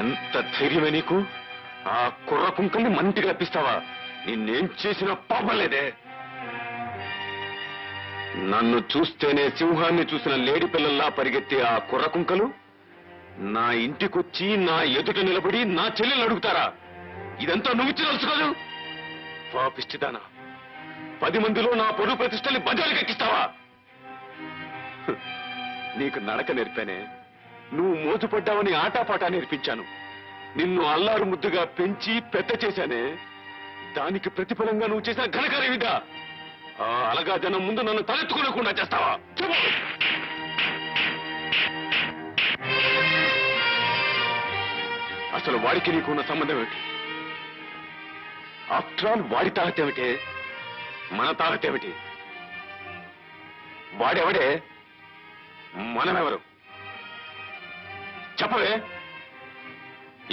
ఎంత ధైర్యమే నీకు? ఆ కుర్ర కుంకల్ని మంటిగా రప్పిస్తావా? నిన్నేం చేసిన పాపం లేదే. నన్ను చూస్తేనే సింహాన్ని చూసిన లేడి పిల్లల్లా పరిగెత్తే ఆ కుర్ర కుంకలు నా ఇంటికొచ్చి నా ఎదుట నిలబడి నా చెల్లెలు అడుగుతారా? ఇదంతా నువ్వు తెలుసుకోదు. పాపిష్టిదానా, 10 మందిలో నా పొరుగు ప్రతిష్టల్ని బజారుకి ఎక్కిస్తావా? నీకు నడక నేర్పానే, నువ్వు మోజుపడ్డావని ఆటాపాటా నేర్పించాను. నిన్ను అల్లారు ముద్దుగా పెంచి పెద్ద చేశానే, దానికి ప్రతిఫలంగా నువ్వు చేసిన ఘనకార్యమిదా? ఆ అలగా జనం ముందు నన్ను తలెత్తుకోలేకుండా చేస్తావా? అసలు వాడికి నీకున్న సంబంధం ఏమిటి? ఆఫ్టర్ ఆల్ వాడి తాహత ఏమిటి? మన తాహత ఏమిటి? వాడెవడే, మనమెవరు? చెప్పవే.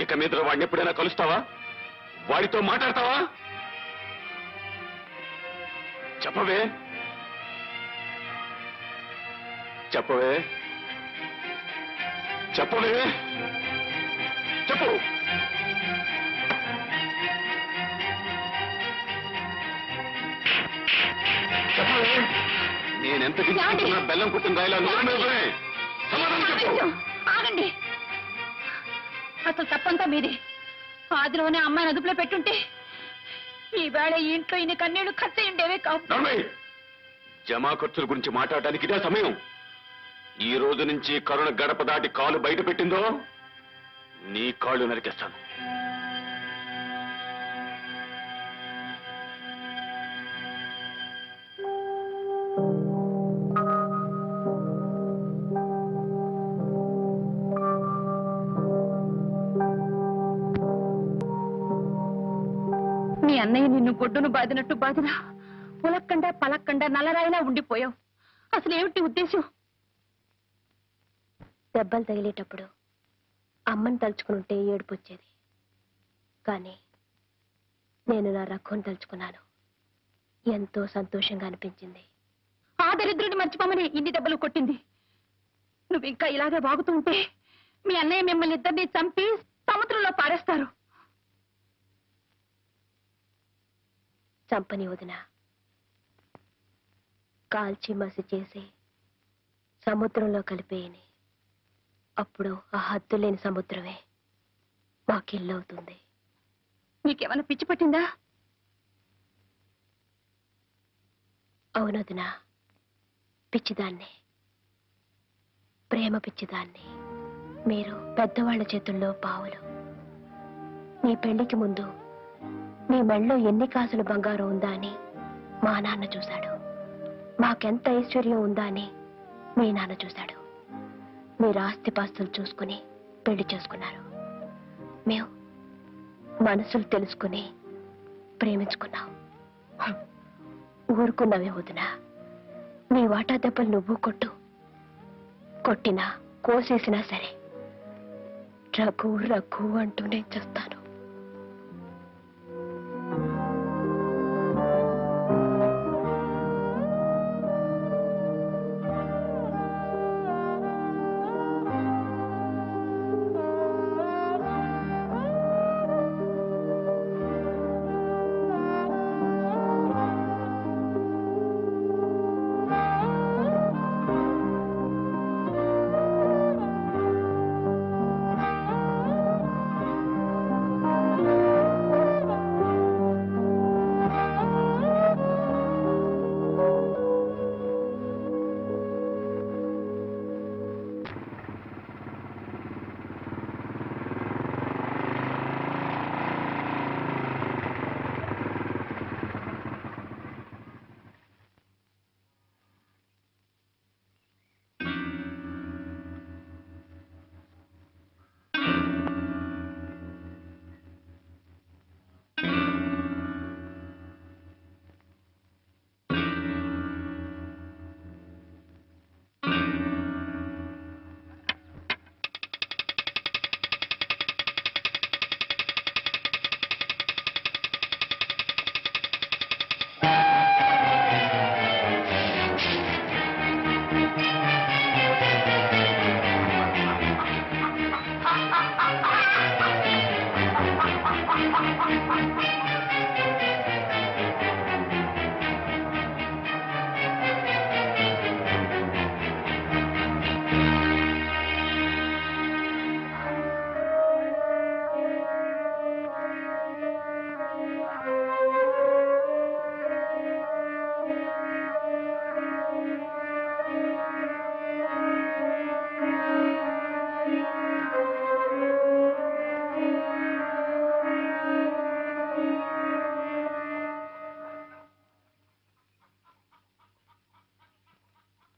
ఇక మీద వాడిని ఎప్పుడైనా కలుస్తావా? వాడితో మాట్లాడతావా? చెప్పవే, చెప్పవే, చెప్పవే, చెప్పు. చెప్పవే. నేనెంత గిట్టుకున్నా బెల్లం కుట్టిన రాయిలా నువ్వే. సమాధానం చెప్పు. ఆగండి. అసలు తప్పంతా మీది. ఆదిలోనే అమ్మాయిని అదుపులో పెట్టుంటే ఈ వేళ ఈ ఇంట్లో ఇన్ని కన్నీళ్లు ఖర్చు ఉండేవే కావు. జమా ఖర్చుల గురించి మాట్లాడటానికి ఇదే సమయం. ఈ రోజు నుంచి కరుణ గడప దాటి కాలు బయట పెట్టిందో నీ కాళ్ళు నరికేస్తాను. మీ అన్నయ్య నిన్ను గొడ్డును బాదినట్టు బాదినా పులక్కండా పలక్కండా నల్లరాయిలా ఉండిపోయావు. అసలు ఏమిటి ఉద్దేశం? దెబ్బలు తగిలేటప్పుడు అమ్మని తలుచుకునుంటే ఏడుపు వచ్చేది, కానీ నేను నా రఘుని తలుచుకున్నాను. ఎంతో సంతోషంగా అనిపించింది. ఆ దరిద్రుని మర్చిపోమని ఇన్ని దెబ్బలు కొట్టింది. నువ్వు ఇంకా ఇలాగే వాగుతూ ఉంటే మీ అన్నయ్య మిమ్మల్ని ఇద్దరిని చంపి సముద్రంలో పారేస్తారు. చంపని వదిన, కాల్చి మసి చేసి సముద్రంలో కలిపేయని. అప్పుడు ఆ హద్దు లేని సముద్రమే మాకిల్లవుతుంది. నీకేమైనా పిచ్చి పట్టిందా? అవునొదినా, పిచ్చిదాన్ని, ప్రేమ పిచ్చిదాన్ని. మీరు పెద్దవాళ్ల చేతుల్లో పావులు. నీ పెళ్లికి ముందు మీ మెళ్ళో ఎన్ని కాసులు బంగారం ఉందా అని మా నాన్న చూశాడు. మాకెంత ఐశ్వర్యం ఉందా అని మీ నాన్న చూశాడు. మీరు ఆస్తిపాస్తులు చూసుకుని పెళ్లి చేసుకున్నారు. మేము మనసులు తెలుసుకుని ప్రేమించుకున్నాం. ఊరుకున్నావే వదినా. నీ వాటా దెబ్బలు నువ్వు కొట్టు. కొట్టినా కోసేసినా సరే రఘు రఘు అంటూనే చేస్తాను.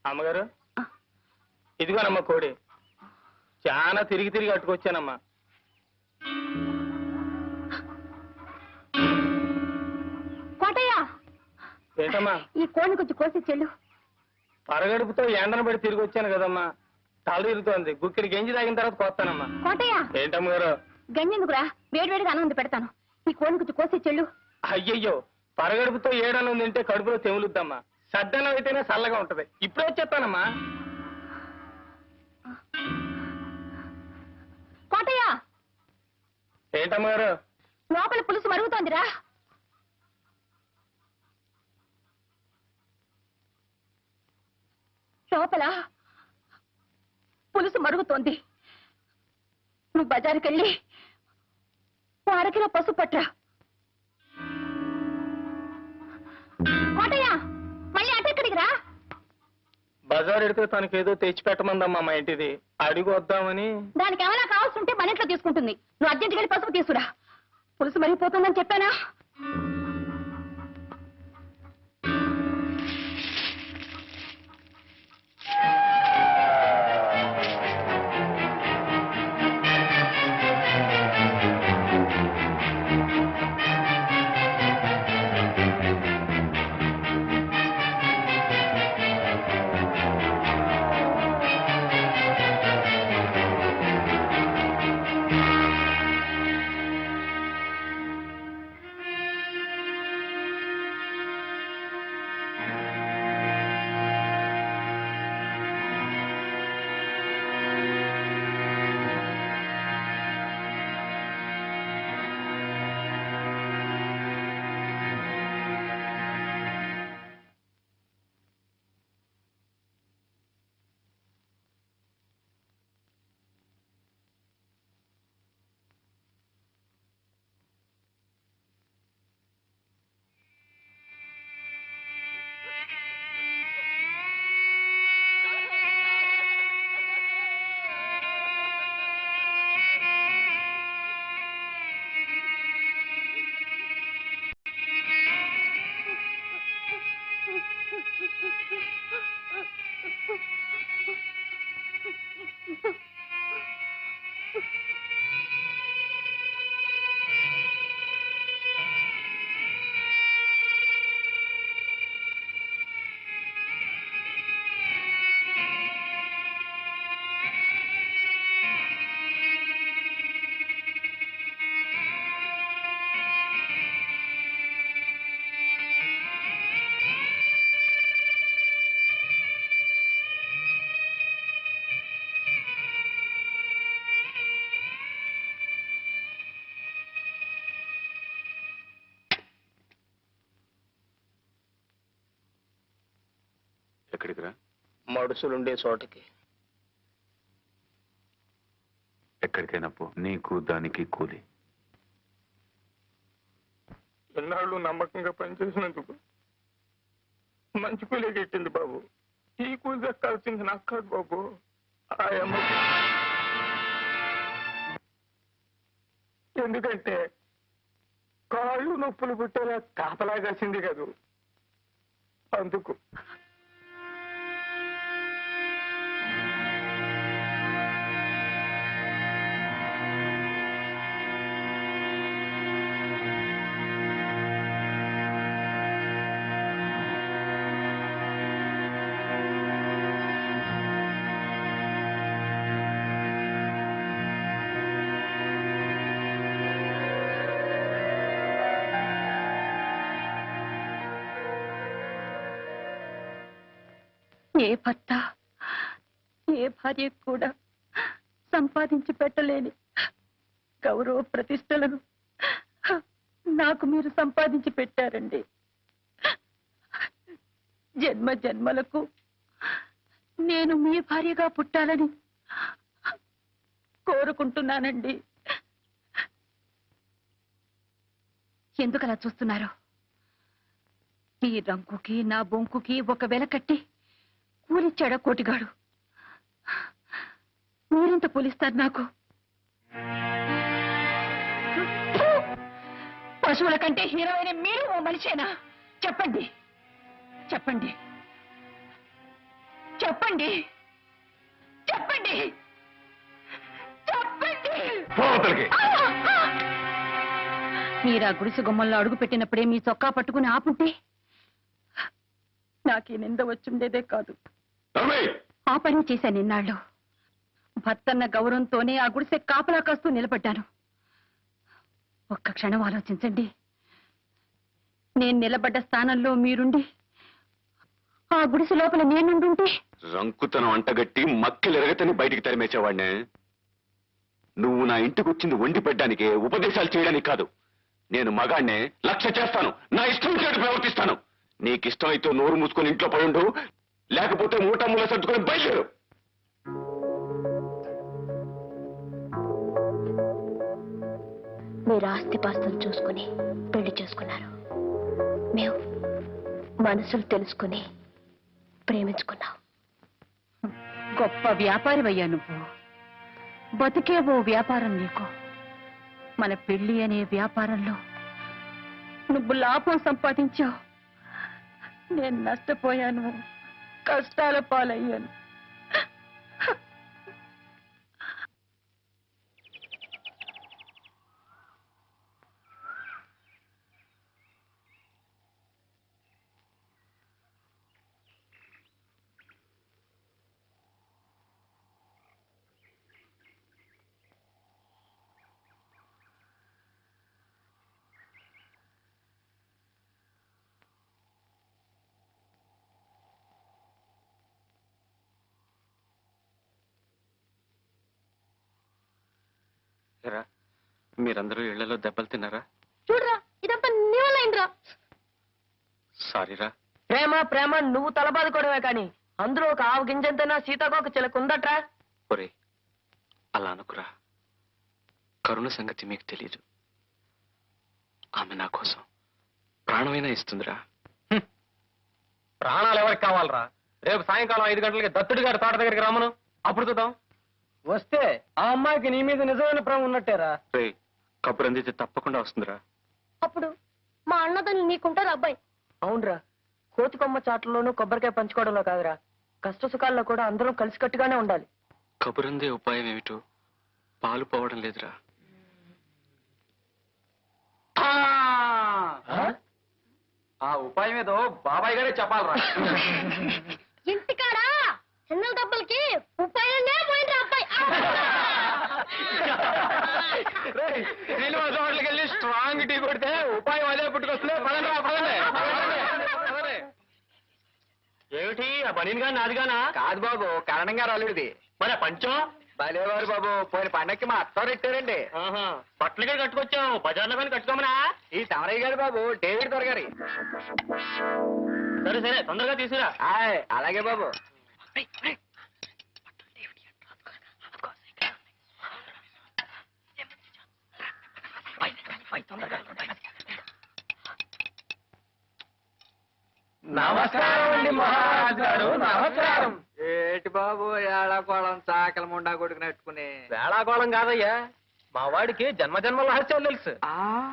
అమ్మగారు ఇదిగోనమ్మా కోడి చాలా తిరిగి తిరిగి అట్టుకొచ్చానమ్మా. కోటయ్య ఏంటమ్మా ఈ కోడిని కొంచెం కోసి చెల్లు. పరగడుపుతో ఎండను పడి తిరిగి వచ్చాను కదమ్మా, తల ఇరుగుతోంది. గుక్కిడి గంజి తాగిన తర్వాత కోస్తానమ్మా. కోటయ్య ఏంటమ్మగారు? గంజెందుకురా, వేడివేడిగా అన్నం వండి పెడతాను. ఈ కోడిని కొంచెం కోసి చెల్లు. అయ్యయ్యో, పరగడుపుతో ఏడన్నం తింటే కడుపులో తెములుద్దమ్మా. సద్దన్నం అయితేనే చల్లగా ఉంటది. ఇప్పుడే వచ్చేస్తానమ్మా. కోటయ్య ఏంటమ్మగారు? లోపల పులుసు మరుగుతోందిరా. లోపల పులుసు మరుగుతోంది. నువ్వు బజారుకి వెళ్ళి అరకిలో పసుపు పట్రా. కోటయ్య మళ్ళీ అటెక్కడికి రా. బజార్ ఎడితే తనకేదో తెచ్చిపెట్టమందమ్మా మా ఇంటిది, అడిగి వద్దామని. దానికి ఏమైనా కావాల్సి ఉంటే మన ఇంట్లో తీసుకుంటుంది. నువ్వు అర్జెంట్కి వెళ్ళి పసుపు తీసుకురా. పులుసు మరిగిపోతుందని చెప్పానా? ఎక్కడికి రా? మడుసులుండే చోటకి. ఎక్కడికైనా పో, నీకు దానికి కూలి. ఎన్నాళ్ళు నమ్మకంగా పనిచేసినందుకు మంచి కూలే కెట్టింది బాబు. ఈ కూలి దక్కాల్సింది నాకు కాదు బాబు, ఆ అమ్మకి. ఎందుకంటే కాళ్ళు నొప్పులు పుట్టేలా కాపలా కాసింది కదూ, అందుకు. ఏ భర్త ఏ భార్య కూడా సంపాదించి పెట్టలేని గౌరవ ప్రతిష్టలను నాకు మీరు సంపాదించి పెట్టారండి. జన్మ జన్మలకు నేను మీ భార్యగా పుట్టాలని కోరుకుంటున్నానండి. ఎందుకలా చూస్తున్నారు? మీ రంకుకి నా బొంకుకి ఒక వెల కట్టి కూలిచ్చాడా కోటిగాడు? మీరెంత కూలిస్తారు నాకు? పశువుల కంటే హీరోయిన మీరు ఓ మనిషేనా? చెప్పండి చెప్పండి. ఏమిటమ్మా? మీరు ఓ మనిషేనా? ఏమిటి? ఏమిటి? ఏమిటి? ఏమిటి? ఏమిటి? ఏమిటి? ఏమిటి? ఏమిటి? ఏమిటి? ఏమిటి? ఏమిటి? ఏమిటి? ఏమిటి? ఏమిటి? ఏమిటి? ఏమిటి? ఏమిటి? ఏమిటి? ఏమిటి? చెప్పండి చెప్పండి. చెప్పండి చెప్పండి చెప్పండి. మీరా గుడిసె గుమ్మల్లో అడుగు పెట్టినప్పుడే మీ చొక్కా పట్టుకుని ఆపుంటే నాకే నింద వచ్చుండేదే కాదు. ఆ పని చేశాను నిన్నాళ్ళు. భర్తన్న గౌరవంతోనే ఆ గుడిసె కాపలా కాస్తూ నిలబడ్డాను. ఒక్క క్షణం ఆలోచించండి. నేను నిలబడ్డ స్థానంలో మీరుండి ఆ గుడిసె లోపల నేనుండుంటే రంకుతనం అంటగట్టి మక్కిలెరగతని బయటికి తరిమేసేవాడినే. నువ్వు నా ఇంటికి వచ్చింది వండి పెట్టడానికే, ఉపదేశాలు చేయడానికి కాదు. నేను మగాడినే, లక్ష్య చేస్తాను, నా ఇష్టం చేటు ప్రవర్తిస్తాను. నీకిష్టమైతే నోరు మూసుకొని ఇంట్లో పడుండు, లేకపోతే మూల సర్దుకొని బయలుదేరు. మీరు ఆస్తిపాస్తులు చూసుకుని పెళ్లి చేసుకున్నారు. మేము మనసులు తెలుసుకుని ప్రేమించుకున్నాం. గొప్ప వ్యాపారివయ్యా నువ్వు. బతికే ఓ వ్యాపారం నీకు. మన పెళ్లి అనే వ్యాపారంలో నువ్వు లాభం సంపాదించావు. నేను నష్టపోయాను, కష్టాల పాలయ్యాను. మీరందరూ ఇళ్లలో దెబ్బలు తిన్నారా? చూడరా, ఇదంతా నీ వల్ల అయిందిరా. సారీరా. ప్రేమ ప్రేమ నువ్వు తలబాదుకోవడమే కానీ అందులో ఒక ఆవు గింజంతైనా సీతాకోక చిలక ఉందట్రా. ఒరే, అలా అనుకురా. కరుణ సంగతి మీకు తెలీదు. ఆమె నా కోసం ప్రాణమైనా ఇస్తుందిరా. ప్రాణాలు ఎవరికి కావాలరా? రేపు సాయంకాలం 5 గంటలకి దత్తుడి గారి తోట దగ్గరికి రామను, అప్పుడు చూద్దాం. వస్తే ఆ అమ్మాయికి నీ మీద నిజమైన ప్రేమ ఉన్నట్టేరా. రే, కబురు అందితే తప్పకుండా వస్తుందిరా. అప్పుడు మా అన్నదని నీకుంటారు అబ్బాయి. అవునరా, కోతి కొమ్మ చాట్లలోనూ కొబ్బరికాయ పంచుకోవడంలో కాదురా, కష్ట సుఖాల్లో కూడా అందరం కలిసికట్టుగానే ఉండాలి. కబురందే ఉపాయం ఏమిటో పాలు పోవడం లేదురా. ఆ ఉపాయం ఏదో బాబాయ్ గారే చెప్పాలరా. ఇంటికాడా చిన్న దెబ్బలకి ఉపాయంగా పోయిండ్రా అబ్బాయి. శ్రీనివాస హోటల్కి వెళ్ళి స్ట్రాంగ్ టీ కొడితే ఉపాయం అదే పుట్టుకొస్తుంది. పదండి పదండి. ఏమిటి ఆ బనీన్ గాని నాదిగానా? కాదు బాబు, కరణం గారు అల్లుడిది. మరి పంచం బాలేవారు బాబు, పోయిన పండక్కి మా అత్తారు ఇట్టారండి. బట్టలు గారు కట్టుకొచ్చాం, బజార్లో కానీ కట్టుకోమనా? ఈ తమరయ్య గారు బాబు, డేవిడ్ దొరగారి. సరే సరే, తొందరగా తీసుకురా. అలాగే బాబు. నమస్కారం అండి మహారాజు గారు, నమస్కారం. ఏటి బాబు ఏళాకోళం చాకల ముండా కొడుకునట్టుకుని? వేళాకోళం కాదయ్యా, మా వాడికి జన్మజన్మల రహస్యాలు తెలుసు.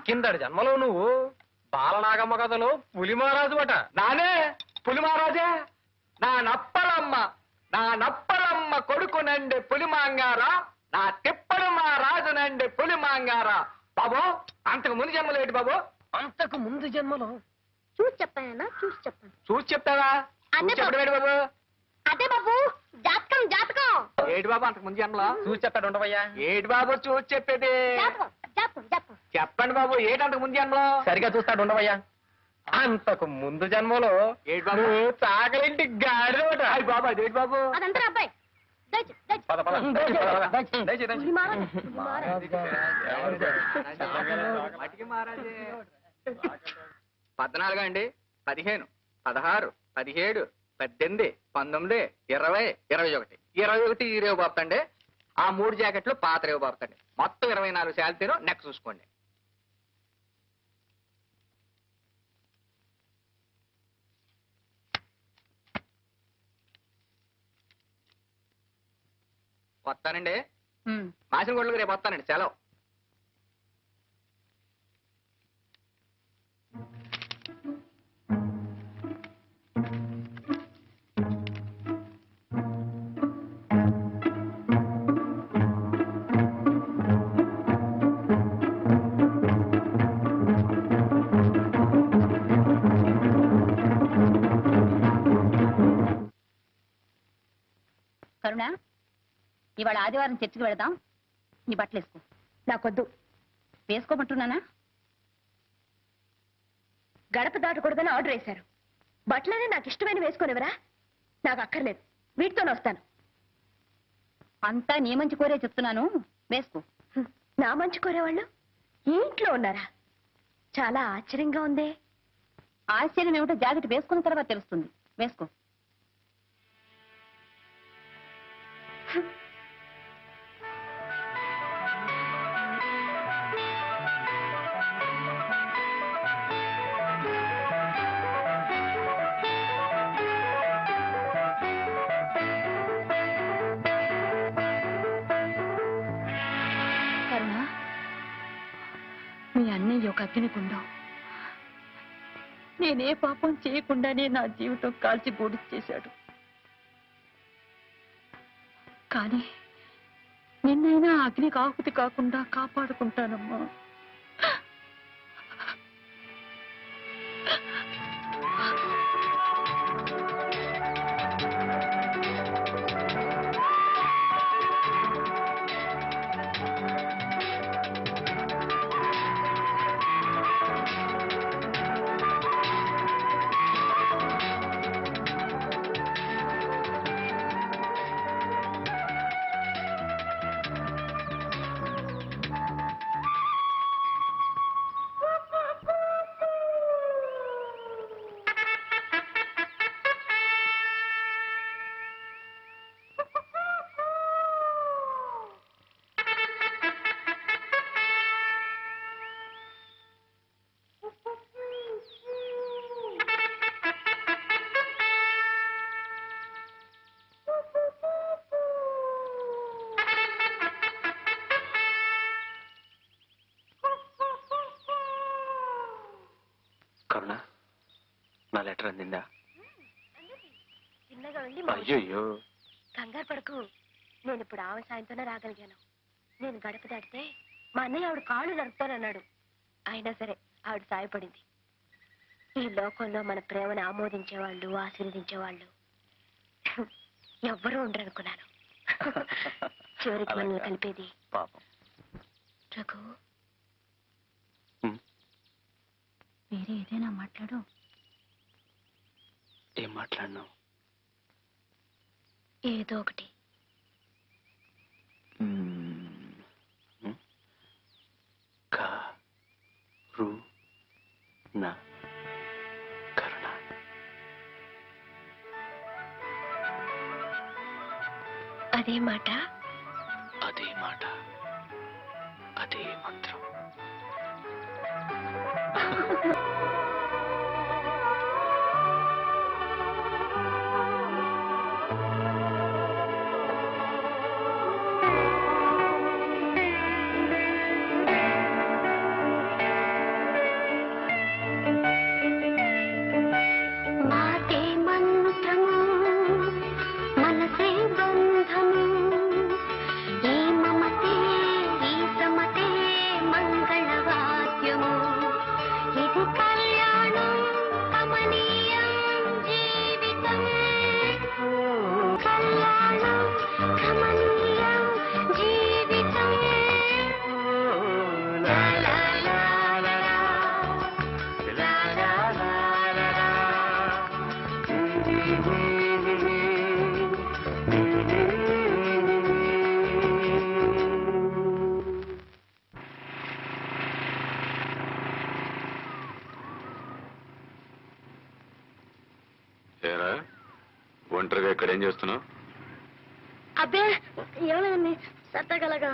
కిందటి జన్మలో నువ్వు బాలనాగమ్మ కథలో పులి మహారాజు అట. నానే పులి మహారాజా? నా నప్పలమ్మ కొడుకునండి పులి మాంగారా, నా తిప్పడు మా రాజునండి పులి మాంగారా. బాబు, అంతకు ముందు జన్మలో ఏంటి బాబు? అంతకు ముందు జన్మలో చూసి చెప్పానా? చూసి చెప్పాను. చూసి చెప్తావా? చూసి చెప్పడం ఏంటి బాబు? అదే బాబు, జాతకం జాతకం. ఏటి బాబు అంతకు ముందు జన్మలో? చూసి చెప్తాడు ఉండవయ్యా. ఏటి బాబు చూసి చెప్పేది? జాతకం జాతకం జాతకం. చెప్పండి బాబు, ఏటి అంతకు ముందు జన్మలో? సరిగా చూస్తాడు ఉండవయ్యా. అంతకు ముందు జన్మలో ఏటి బాబు? చాకలింటి గాడిదోట. అయ్యి బాబు, అదేటి బాబు? అదంతా అబ్బాయి. దయచేయి, దయచేయి. పద పద. పులి మహారాజు, పులి మహారాజు. మటికి మహారాజే. 14 అండి, 15, 16, 17, 18, 19, 20, 21. 21 ఈ రేవు బాపుతండి. ఆ 3 జాకెట్లు పాత రేవు బాపుతండి. మొత్తం 24 శాలతీను నెక్ చూసుకోండి. వస్తానండి. మాసిన గొడ్లకు రేపు వస్తానండి, సెలవు. కరుణ, ఇవాళ ఆదివారం చర్చికి వెళదాం. నీ బట్టలు వేసుకో. నాకొద్దు. వేసుకోమంటున్నానా? గడప దాటకూడదని ఆర్డర్ వేశారు. బట్టలనే నాకు ఇష్టమైన వేసుకునేవరా? నాకు అక్కర్లేదు, వీటితోనే వస్తాను. అంతా నీ మంచి కోరే చెప్తున్నాను, వేసుకో. నా మంచి కోరేవాళ్ళు ఈ ఇంట్లో ఉన్నారా? చాలా ఆశ్చర్యంగా ఉందే. ఆశ్చర్యం ఏమిటో జాకెట్ వేసుకున్న తర్వాత తెలుస్తుంది. వేసుకో. కరుణ, మీ అన్నయ్య ఒక అగ్నిగుండం. నేనే పాపం చేయకుండానే నా జీవితం కాల్చి గూడి చేశాడు. కానీ నిన్నైనా అగ్నికి ఆహుతి కాకుండా కాపాడుకుంటానమ్మా. కరుణ, నా లెటర్ అందిందా? చిన్నగా వెళ్ళి అయ్యో, కంగారు పడకు. నేను ఇప్పుడు ఆమె సాయంతోనే రాగలిగాను. నేను గడప దాటితే మా అన్నయ్య ఆవిడ కాళ్ళు నరుపుతానన్నాడు. అయినా సరే ఆవిడ సాయపడింది. ఈ లోకంలో మన ప్రేమను ఆమోదించేవాళ్ళు, ఆశీర్వదించేవాళ్ళు ఎవ్వరూ ఉండరనుకున్నాను. చివరికి మనల్ని కలిపేది పాపం. రఘు, ఉమ్, వేరే ఏదైనా మాట్లాడు. ఏం మాట్లాడినావు? ఏదో ఒకటి. కరుణ. అదే మాట, అదే మాట, అదే మంత్రం. ఒంటరిగా ఇక్కడ ఏం చేస్తున్నావు? అబ్బే ఏమైంది? సత్తగలగా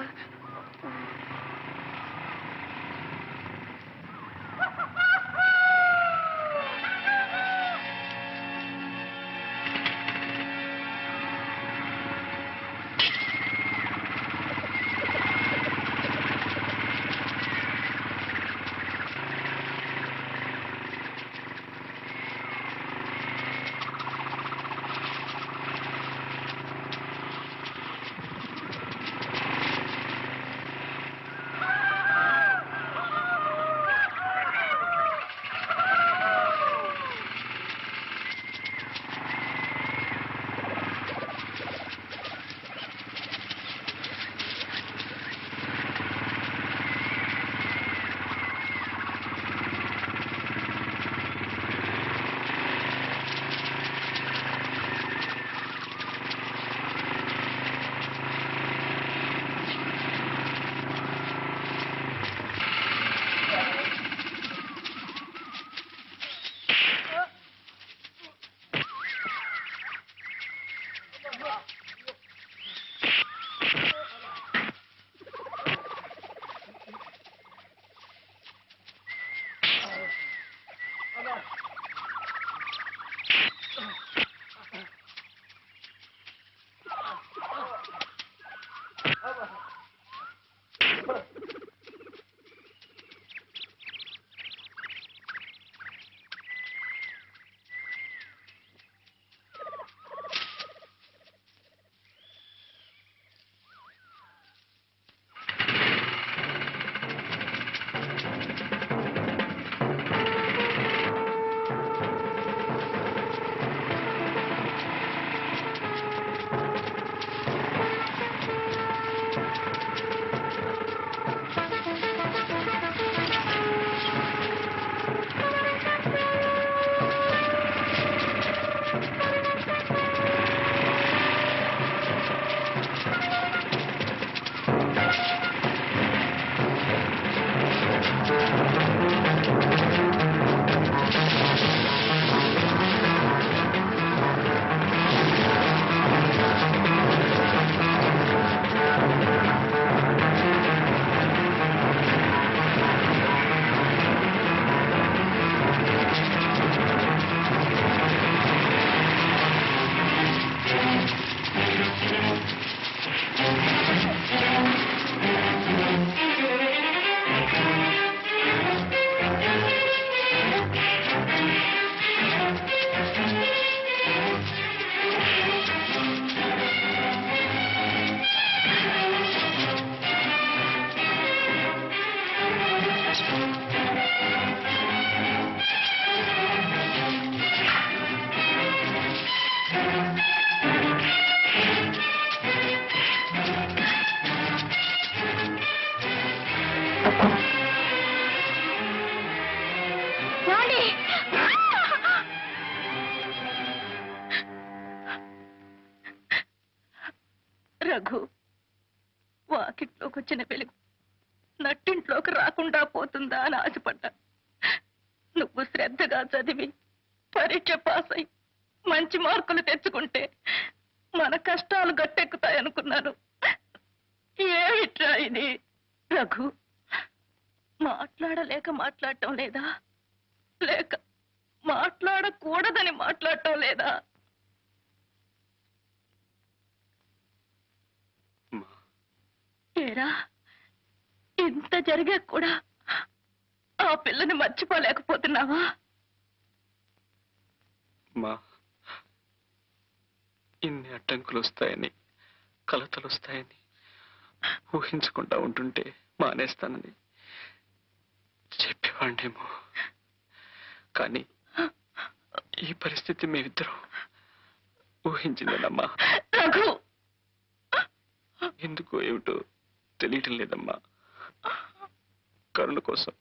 రఘు, వాకిట్లోకి వచ్చిన వెలుగు నట్టింట్లోకి రాకుండా పోతుందా అని ఆశపడ్డా. నువ్వు శ్రద్ధగా చదివి పరీక్ష పాస్ అయి మంచి మార్కులు తెచ్చుకుంటే మన కష్టాలు గట్టెక్కుతాయనుకున్నాను. ఏమిట్రా ఇది? రఘు, మాట్లాడలేక మాట్లాడటం లేదా, లేక మాట్లాడకూడదని మాట్లాడటం లేదా? ఏరా, ఇంత జరిగా కూడా ఆ పిల్లని మర్చిపోలేకపోతున్నావా? మా ఇన్ని అడ్డంకులు వస్తాయని, కలతలు వస్తాయని ఊహించకుండా ఉంటుంటే మానేస్తానని చెప్పేవాడినేమో. కానీ ఈ పరిస్థితి మేమిద్దరం ఊహించిందేనమ్మా. ఎందుకో ఏమిటో తెలియటం లేదమ్మా. కరుణ కోసం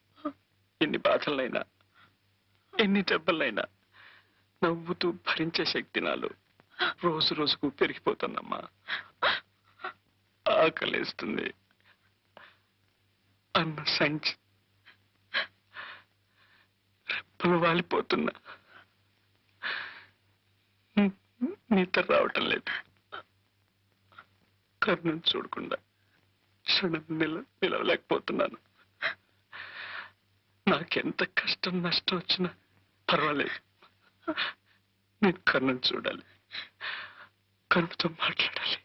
ఎన్ని బాధలైనా, ఎన్ని దెబ్బలైనా నవ్వుతూ భరించే శక్తి నాలో రోజు రోజుకు పెరిగిపోతుందమ్మా. ఆకలేస్తుంది అన్న సంచి రెప్పలు వాలిపోతున్నా నిద్ర రావటం లేదు. కరుణను చూడకుండా క్షణం నిలవలేకపోతున్నాను. నాకెంత కష్టం నష్టం వచ్చినా పర్వాలేదు, నేను కరుణను చూడాలి, కరుణతో మాట్లాడాలి,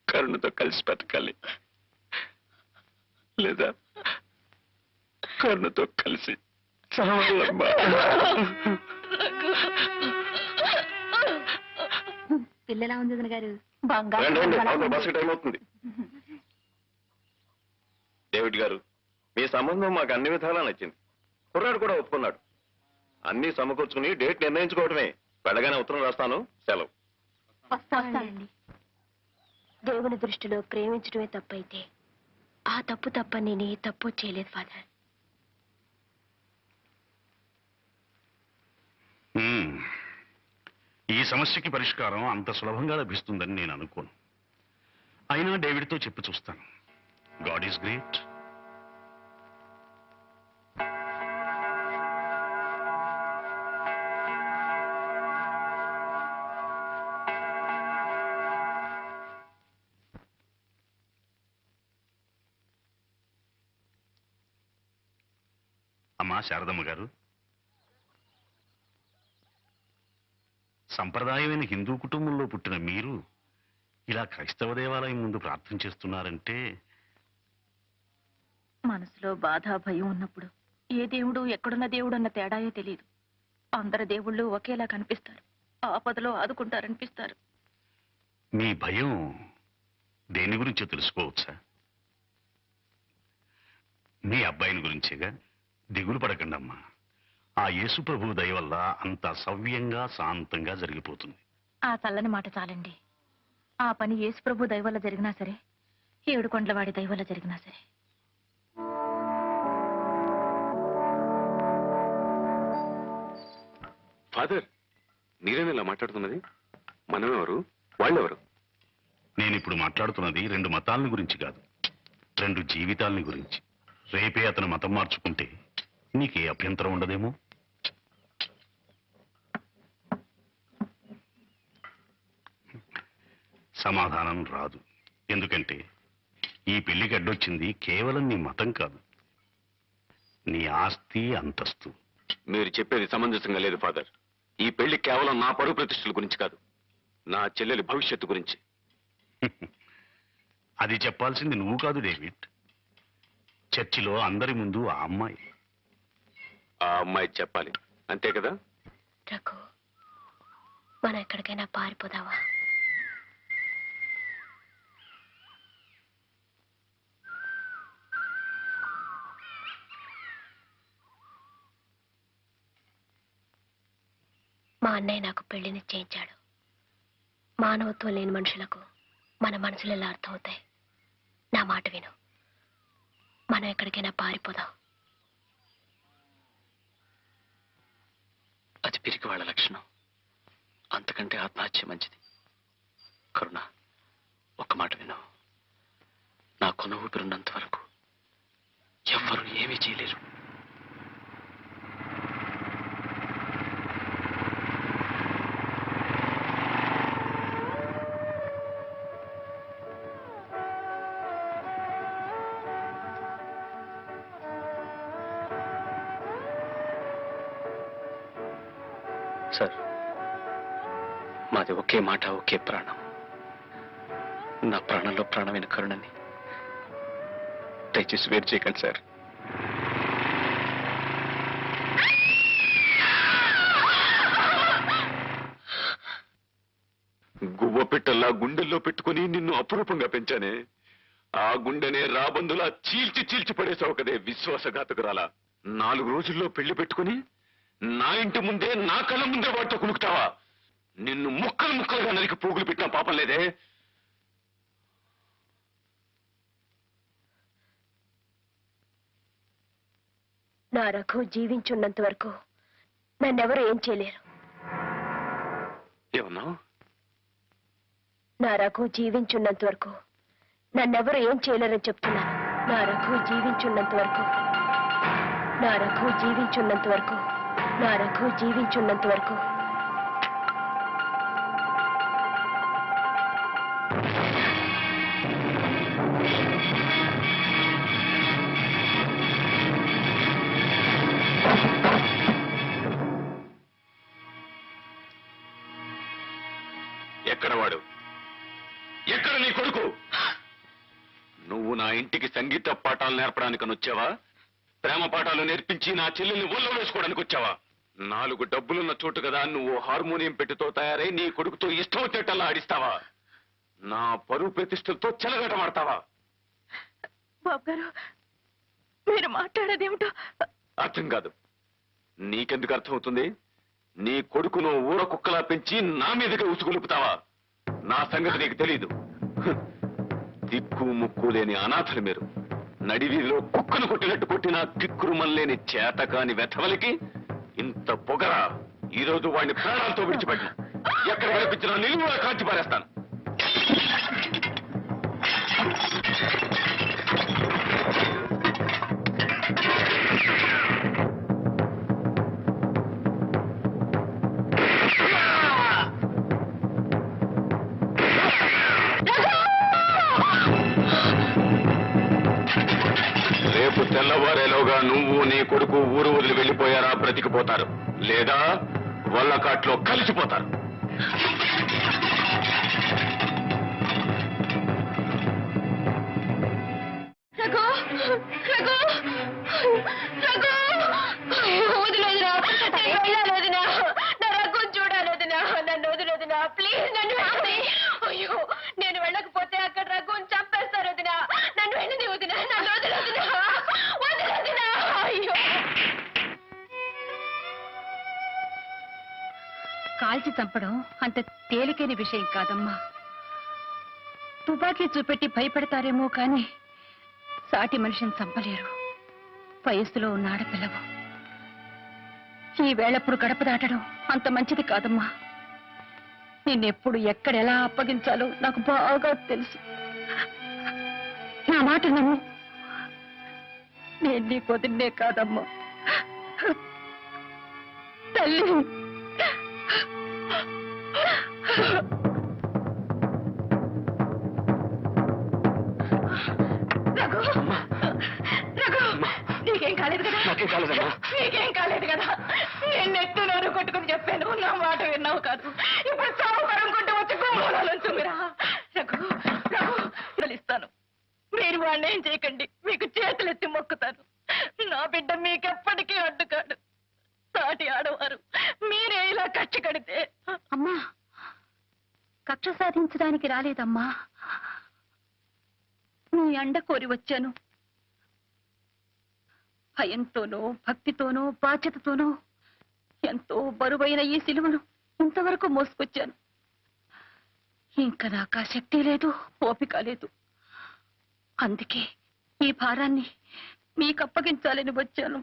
కరుణతో కలిసి బతకాలి, లేదా కరుణతో కలిసి చావాలమ్మా. పిల్లలా ఉంది గారు. బస్సు టైం అవుతుంది. డేవిడ్ గారు, మీ సంబంధం మాకు అన్ని విధాలా నచ్చింది. కుర్రాడు కూడా ఒప్పుకున్నాడు. అన్ని సమకూర్చుకుని డేట్ నిర్ణయించుకోవడమే. వెళ్ళగానే ఉత్తరం రాస్తాను. సెలవు. దేవుని దృష్టిలో ప్రేమించడమే తప్పైతే ఆ తప్పు తప్పని నేను ఏ తప్పు చేయలేదు ఫాదర్. ఈ సమస్యకి పరిష్కారం అంత సులభంగా లభిస్తుందని నేను అనుకోను. అయినా డేవిడ్తో చెప్పి చూస్తాను. God is great. అమ్మా శారదమ్మ గారు, సంప్రదాయమైన హిందూ కుటుంబంలో పుట్టిన మీరు ఇలా క్రైస్తవ దేవాలయం ముందు ప్రార్థన చేస్తున్నారంటే మనసులో బాధ భయం ఉన్నప్పుడు ఏ దేవుడు ఎక్కడున్న దేవుడు అన్న తేడాయో తెలియదు. అందరు దేవుళ్ళు ఒకేలా కనిపిస్తారు, ఆపదలో ఆదుకుంటారనిపిస్తారు. మీ భయం దేని గురించో తెలుసుకోవచ్చా? మీ అబ్బాయిని గురించేగా. దిగులు పడకండమ్మా. ఆ యేసు ప్రభు దయ వల్ల అంత సవ్యంగా శాంతంగా జరిగిపోతుంది. ఆ చల్లని మాట చాలండి. ఆ పని యేసు ప్రభు దయ వల్ల జరిగినా సరే, ఏడుకొండలవాడి దయ వల్ల జరిగినా సరే. ఫాదర్, మీరేనా ఇలా మాట్లాడుతున్నది? మనమెవరు, వాళ్ళెవరు? నేనిప్పుడు మాట్లాడుతున్నది 2 మతాలని గురించి కాదు, 2 జీవితాలని గురించి. రేపే అతను మతం మార్చుకుంటే నీకే అభ్యంతరం ఉండదేమో. సమాధానం రాదు. ఎందుకంటే ఈ పెళ్లికి అడ్డొచ్చింది కేవలం నీ మతం కాదు, నీ ఆస్తి అంతస్తు. మీరు చెప్పేది సమంజసంగా లేదు ఫాదర్. ఈ పెళ్లి కేవలం నా పరువు ప్రతిష్టల గురించి కాదు, నా చెల్లెలి భవిష్యత్తు గురించి. అది చెప్పాల్సింది నువ్వు కాదు డేవిడ్. చర్చిలో అందరి ముందు ఆ అమ్మాయి చెప్పాలి, అంతే కదా? రఘు, మనం ఎక్కడికైనా పారిపోదావా? మా అన్నయ్య నాకు పెళ్లి నిశ్చయించాడు. మానవత్వం లేని మనుషులకు మన మనసులు ఎలా అర్థమవుతాయి? నా మాట విను, మనం ఎక్కడికైనా పారిపోదాం. పిరికి వాళ్ళ లక్షణం. అంతకంటే ఆత్మహత్య మంచిది. కరుణ, ఒక్క మాట విను. నా కొన ఊపిరున్నంత వరకు ఎవ్వరూ ఏమీ చేయలేరు. సార్, మాది ఒకే మాట, ఒకే ప్రాణం. నా ప్రాణంలో ప్రాణమైన కరుణని దయచేసి వేరు చేయకండి సార్. గువ్వ పిట్టల్లా గుండెల్లో పెట్టుకుని నిన్ను అపురూపంగా పెంచానే, ఆ గుండెనే రాబందులా చీల్చి చీల్చి పడేసావు కదే విశ్వాసఘాతకురాలా. 4 రోజుల్లో పెళ్లి పెట్టుకుని నా ఇంటి ముందే, నా కళ్ళ ముందే వాటితో కునుకుతావా? నిన్ను ముక్కలు ముక్కలుగా నరికి పోగులు పెట్టిన పాపం లేదే. నా రఘు జీవించున్నంత వరకు నన్నెవరు ఏం చేయలేరు. ఏమన్నావు? నా రఘు జీవించున్నంత వరకు నన్నెవరు ఏం చేయలేరని చెప్తున్నాను. నా రఘు జీవించున్నంత వరకు, నా రఘు జీవించున్నంత వరకు, నా రఘు జీవించున్నంత వరకు. ఎక్కడ వాడు? ఎక్కడ నీ కొడుకు? నువ్వు నా ఇంటికి సంగీత పాఠాలు నేర్పడానికి వచ్చావా? ప్రేమ పాఠాలు నేర్పించి నా చెల్లెల్ని ఒళ్ళో వేసుకోవడానికి వచ్చావా? 4 డబ్బులున్న చోటు కదా నువ్వు హార్మోనియం పెట్టితో తయారై నీ కొడుకుతో ఇష్టం వచ్చేటల్లా ఆడిస్తావా? నా పరువు ప్రతిష్టలతో చెలగటమాడతావా? బాబు గారు, మీరు మాట్లాడేదేమిటో అర్థం కాదు. నీకెందుకు అర్థమవుతుంది? నీ కొడుకును ఊర కుక్కలా పెంచి నా మీదకి ఉసుగొలుపుతావా? నా సంగతి నీకు తెలీదు. దిక్కు ముక్కు లేని అనాథలు మీరు. నడివీధిలో కుక్కను కొట్టినట్టు కొట్టిన కిక్కురుమల్లేని చేతకాని వెధవలికి ఇంత పొగరా? ఈ రోజు వాడిని ప్రాణాలతో విడిచిపెట్టిన ఎక్కడ కనిపించినా నిలువులా కాల్చి పారేస్తాను. రేపు తెల్లవారేలోగా నువ్వు నీ కొడుకు ఊరు వదిలి వెళ్ళిపోయారా బ్రతికిపోతారు, లేదా వల్లకాట్లో కలిసిపోతారు. రఘు, రఘు, రఘు, వదిలేదురా, నేను వెళ్ళాలేదునా, నా రఘు చూడాలేదునా, నన్ను వదిలేదునా, ప్లీజ్ నన్ను వెళ్ళి. అయ్యో, నేను వెళ్ళకపోతే అక్కడ రఘుని చంపేస్తారు వదినా, నన్ను వెళ్ళింది వదినా, నన్ను వదిలేదునా, వదిలేదునా. అయ్యో, కాల్చి చంపడం అంత తేలికైన విషయం కాదమ్మా. తుపాకీ చూపెట్టి భయపెడతారేమో కానీ సాటి మనిషిని చంపలేరు. వయస్సులో ఉన్న ఆడపిల్లవు. ఈ వేళప్పుడు గడప దాటడం అంత మంచిది కాదమ్మా. నిన్నెప్పుడు ఎక్కడెలా అప్పగించాలో నాకు బాగా తెలుసు. నా మాట నమ్ము. నేను నీకు వదిన్నే కాదమ్మా, తల్లి. రఘు, రఘు, నీకేం కాలేదు కదా? నాకేం కాలేదమ్మా. నీకేం కాలేదు కదా? నేను ఎత్తులోను కొట్టుకుని చెప్పాను, నా మాట విన్నావు కాదు. ఇప్పుడు సావుకరం కొట్టు వచ్చి గోమూలంచుమిరా. రఘు, రఘు, తెలుస్తాను. మీరు వాడిని ఏం చేయకండి, మీకు చేతులెత్తి మొక్కుతాను. నా బిడ్డ మీకెప్పటికీ అడ్డుకాడు. సాటి ఆడవారు మీరే ఇలా కక్ష కడితే. అమ్మా, కక్ష సాధించడానికి రాలేదమ్మా, నీ అండ కోరి వచ్చాను. భయంతోనో, భక్తితోనో, బాధ్యతతోనో ఎంతో బరువైన ఈ సిలువను ఇంతవరకు మోసుకొచ్చాను. ఇంకా నాకు ఆ శక్తి లేదు, ఓపిక లేదు. అందుకే ఈ భారాన్ని మీకు అప్పగించాలని వచ్చాను.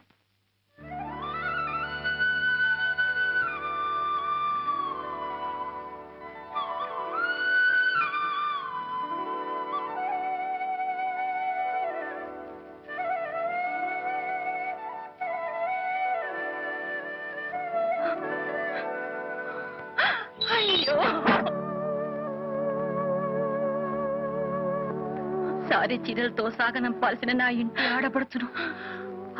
అయ్యో సారి చీరలతో సాగనంపాల్సిన నా ఇంటి ఆడపడుచును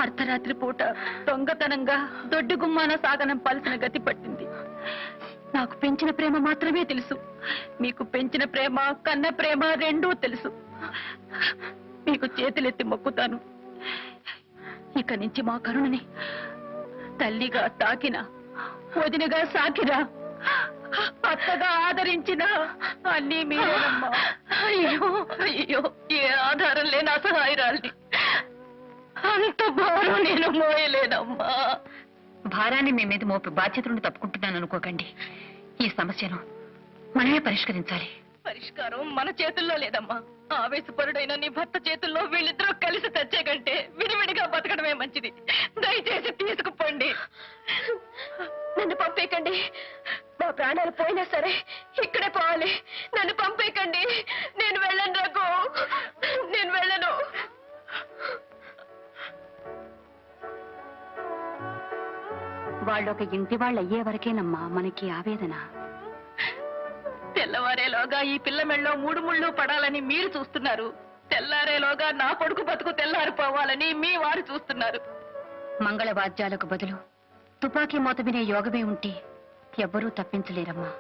అర్ధరాత్రి పూట దొంగతనంగా దొడ్డి గుమ్మాన సాగనంపాల్సిన గతి పట్టింది. నాకు పెంచిన ప్రేమ మాత్రమే తెలుసు, మీకు పెంచిన ప్రేమ కన్న ప్రేమ రెండూ తెలుసు. మీకు చేతులెత్తి మొక్కుతాను. ఇక నుంచి మా కరుణని తల్లిగా తాకిన, వదినగా సాకిన, అత్తగా ఆదరించిన అన్నీ మీరేనమ్మా. అయ్యో అయ్యో, ఏ ఆధారం లేని అసహాయరాల్ని, అంత భారం నేను మోయలేనమ్మా. భారాన్ని మీ మీద మోపి బాధ్యతలను తప్పుకుంటున్నాను అనుకోకండి. ఈ సమస్యను మనమే పరిష్కరించాలి. పరిష్కారం మన చేతుల్లో లేదమ్మా. ఆవేశపరుడైన నీ భర్త చేతుల్లో వీళ్ళిద్దరూ కలిసి తెచ్చే కంటే విడివిడిగా బతకడమే మంచిది. దయచేసి తీసుకుపోండి. నన్ను పంపేయకండి. నా ప్రాణాలు పోయినా సరే ఇక్కడే పోవాలి. నన్ను పంపేయకండి. నేను వెళ్ళను రఘు, నేను వెళ్ళను. వాళ్ళొక ఇంటి వాళ్ళు అయ్యే వరకేనమ్మా మనకి ఆవేదన. తెల్లవారేలోగా ఈ పిల్ల మెళ్ళలో 3 ముళ్ళు పడాలని మీరు చూస్తున్నారు. తెల్లారేలోగా నా కొడుకు బతుకు తెల్లారిపోవాలని మీ వారు చూస్తున్నారు. మంగళవాద్యాలకు బదులు తుపాకీ మోత వినే యోగమే ఉంటే ఎవ్వరూ తప్పించలేరమ్మా.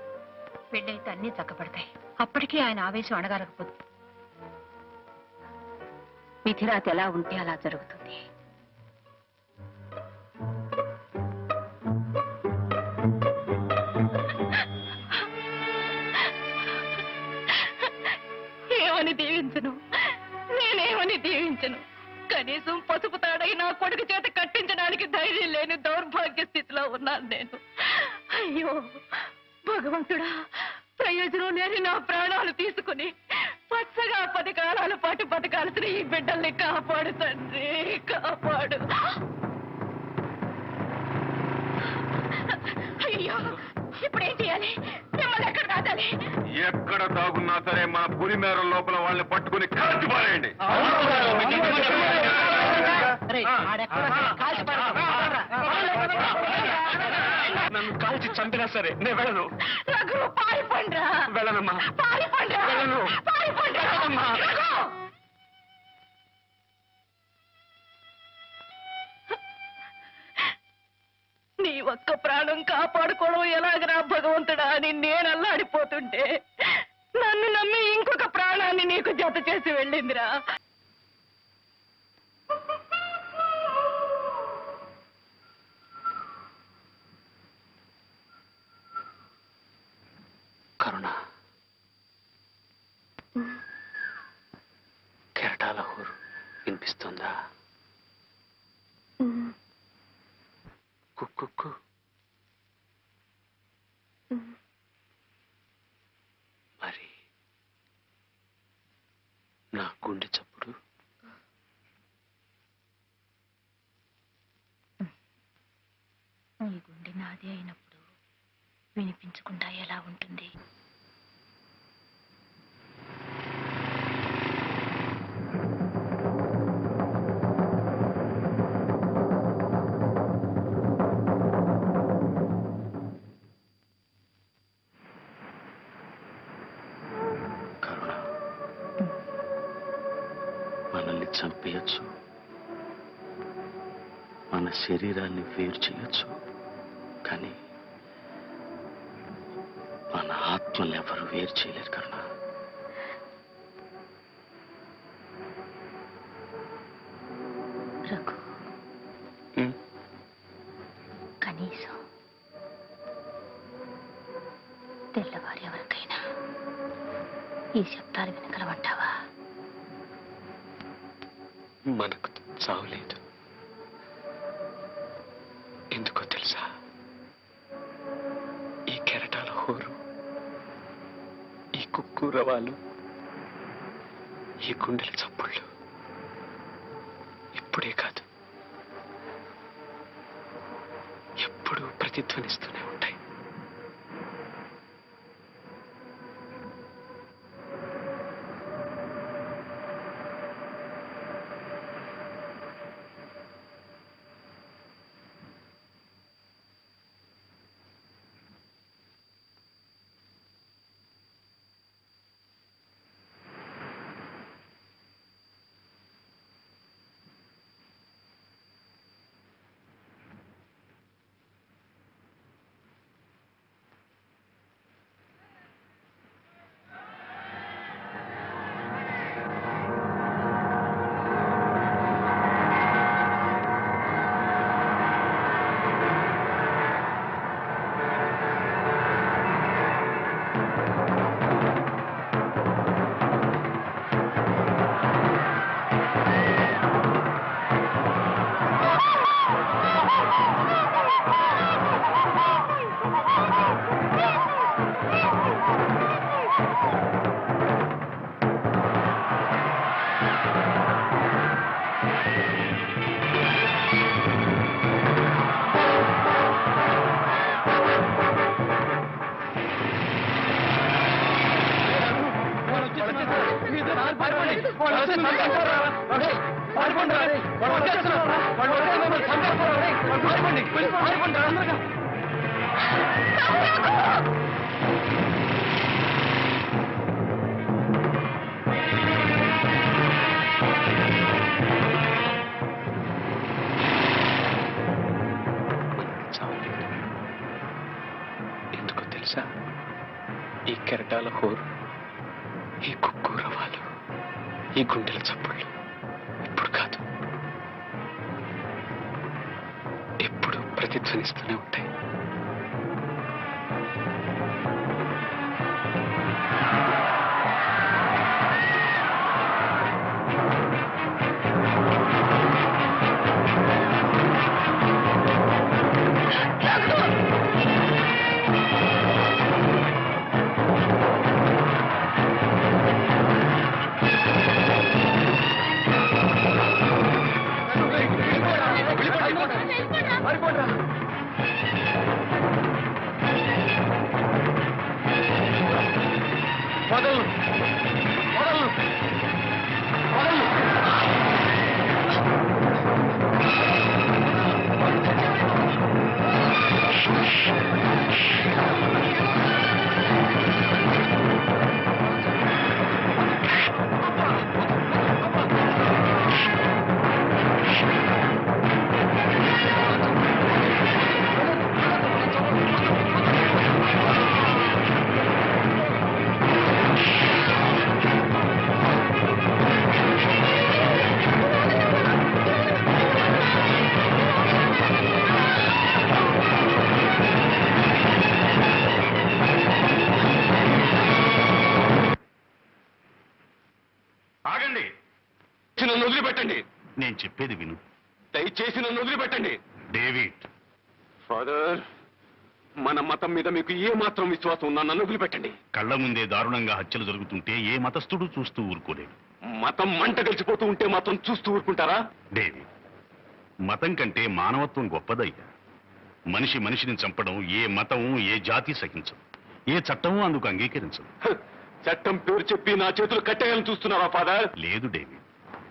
పెళ్ళైతే అన్నీ చక్కబడతాయి. అప్పటికీ ఆయన ఆవేశం అడగకపోదు. విధిరాత ఎలా ఉంటే అలా జరుగుతుంది. ఏమని దీవించను, నేనేమని దీవించను. కనీసం పసుపు తాడై నా కొడుకు చేత కట్టించడానికి ధైర్యం లేని దౌర్భాగ్య స్థితిలో ఉన్నాను నేను. అయ్యో భగవంతుడా, ప్రయోజనం లేని నా ప్రాణాలు తీసుకుని పచ్చగా 10 కాలాల పాటు బతకాల్సిన ఈ బిడ్డల్ని కాపాడు తండ్రి, కాపాడు. అయ్యో ఇప్పుడేం చేయాలి? మిమ్మల్ని ఎక్కడ దాచాలి? ఎక్కడ దాగున్నా సరే మన పులి మేర లోపల వాళ్ళని పట్టుకుని కాల్చి పారేయండి. నన్ను కాల్చి చంపినా సరే నేను వెళ్ళను. రఘు పారిపోండ్రా. వెళ్ళనమ్మా, పారిపోండ్రా. వెళ్ళను. పారిపోండ్రా. రఘు! నీ ఒక్క ప్రాణం కాపాడుకోవడం ఎలాగరా భగవంతుడా అని నేను అల్లాడిపోతుంటే నన్ను నమ్మి ఇంకొక ప్రాణాన్ని నీకు జత చేసి వెళ్ళిందిరా. కరుణ, కెరటాల హోరు వినిపిస్తుందా? కుక్కు మరి నా గుండె చప్పుడు నీ గుండె నాది అయినప్పుడు వినిపించకుండా ఎలా ఉంటుంది? కరుణ, మనల్ని చంపేయచ్చు, మన శరీరాన్ని వేరు చేయొచ్చు, కానీ మన ఆత్మల్ని ఎవరు వేరు చేయలేరు కరుణ. రఘు, కనీసం తెల్లవారి ఎవరికైనా ఈ శబ్దాలు వినగలవంటావా? మనకు చావులేదు. ఎందుకో తెలుసా? ఈ కెరటాల హోరు, ఈ కుక్కు రవాలు, ఈ గుండెల చప్పుళ్ళు ఇప్పుడే కాదు, ఎప్పుడూ ప్రతిధ్వనిస్తూనే ఉంటాయి. ఎందుకో తెలుసా, ఈ కెరటాల హోరు, ఈ కుక్కు రవాలు, ఈ గుండెల చప్పుళ్ళు ఇప్పుడు కాదు, ఎప్పుడు ప్రతిధ్వనిస్తూనే ఉంటాయి. ఆగండి, నన్ను వదిలిపెట్టండి. నేను చెప్పేది విను. దయచేసి నన్ను వదిలిపెట్టండి. డేవిడ్, ఫాదర్, మన మతం మీద మీకు ఏ మాత్రం విశ్వాసం ఉన్నా నన్ను వదిలిపెట్టండి. కళ్ళ ముందే దారుణంగా హత్యలు జరుగుతుంటే ఏ మతస్థుడు చూస్తూ ఊరుకోలేడు. మతం మంట కలిసిపోతూ ఉంటే మాత్రం చూస్తూ ఊరుకుంటారా? డేవిడ్, మతం కంటే మానవత్వం గొప్పదయ్యా. మనిషి మనిషిని చంపడం ఏ మతం, ఏ జాతి సహించదు, ఏ చట్టము అందుకు అంగీకరించదు. హ, చట్టం పేరు చెప్పి నా చేతులు కట్టేయాలని చూస్తున్నావా ఫాదర్? లేదు డేవిడ్,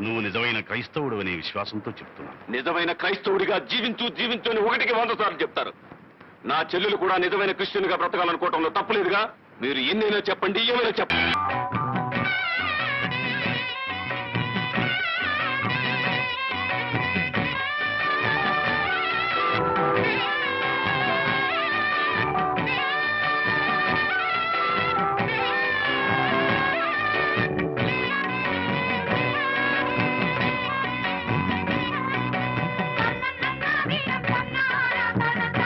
నువ్వు నిజమైన క్రైస్తవుడు అనే విశ్వాసంతో చెప్తున్నాను. నిజమైన క్రైస్తవుడిగా జీవించు జీవించు అని 1కి 100 సార్లు చెప్తారు. నా చెల్లెలు కూడా నిజమైన క్రిస్టియన్ గా బ్రతకాలనుకోవటంలో తప్పులేదుగా. మీరు ఎన్నైనా చెప్పండి, ఏమైనా చెప్పండి.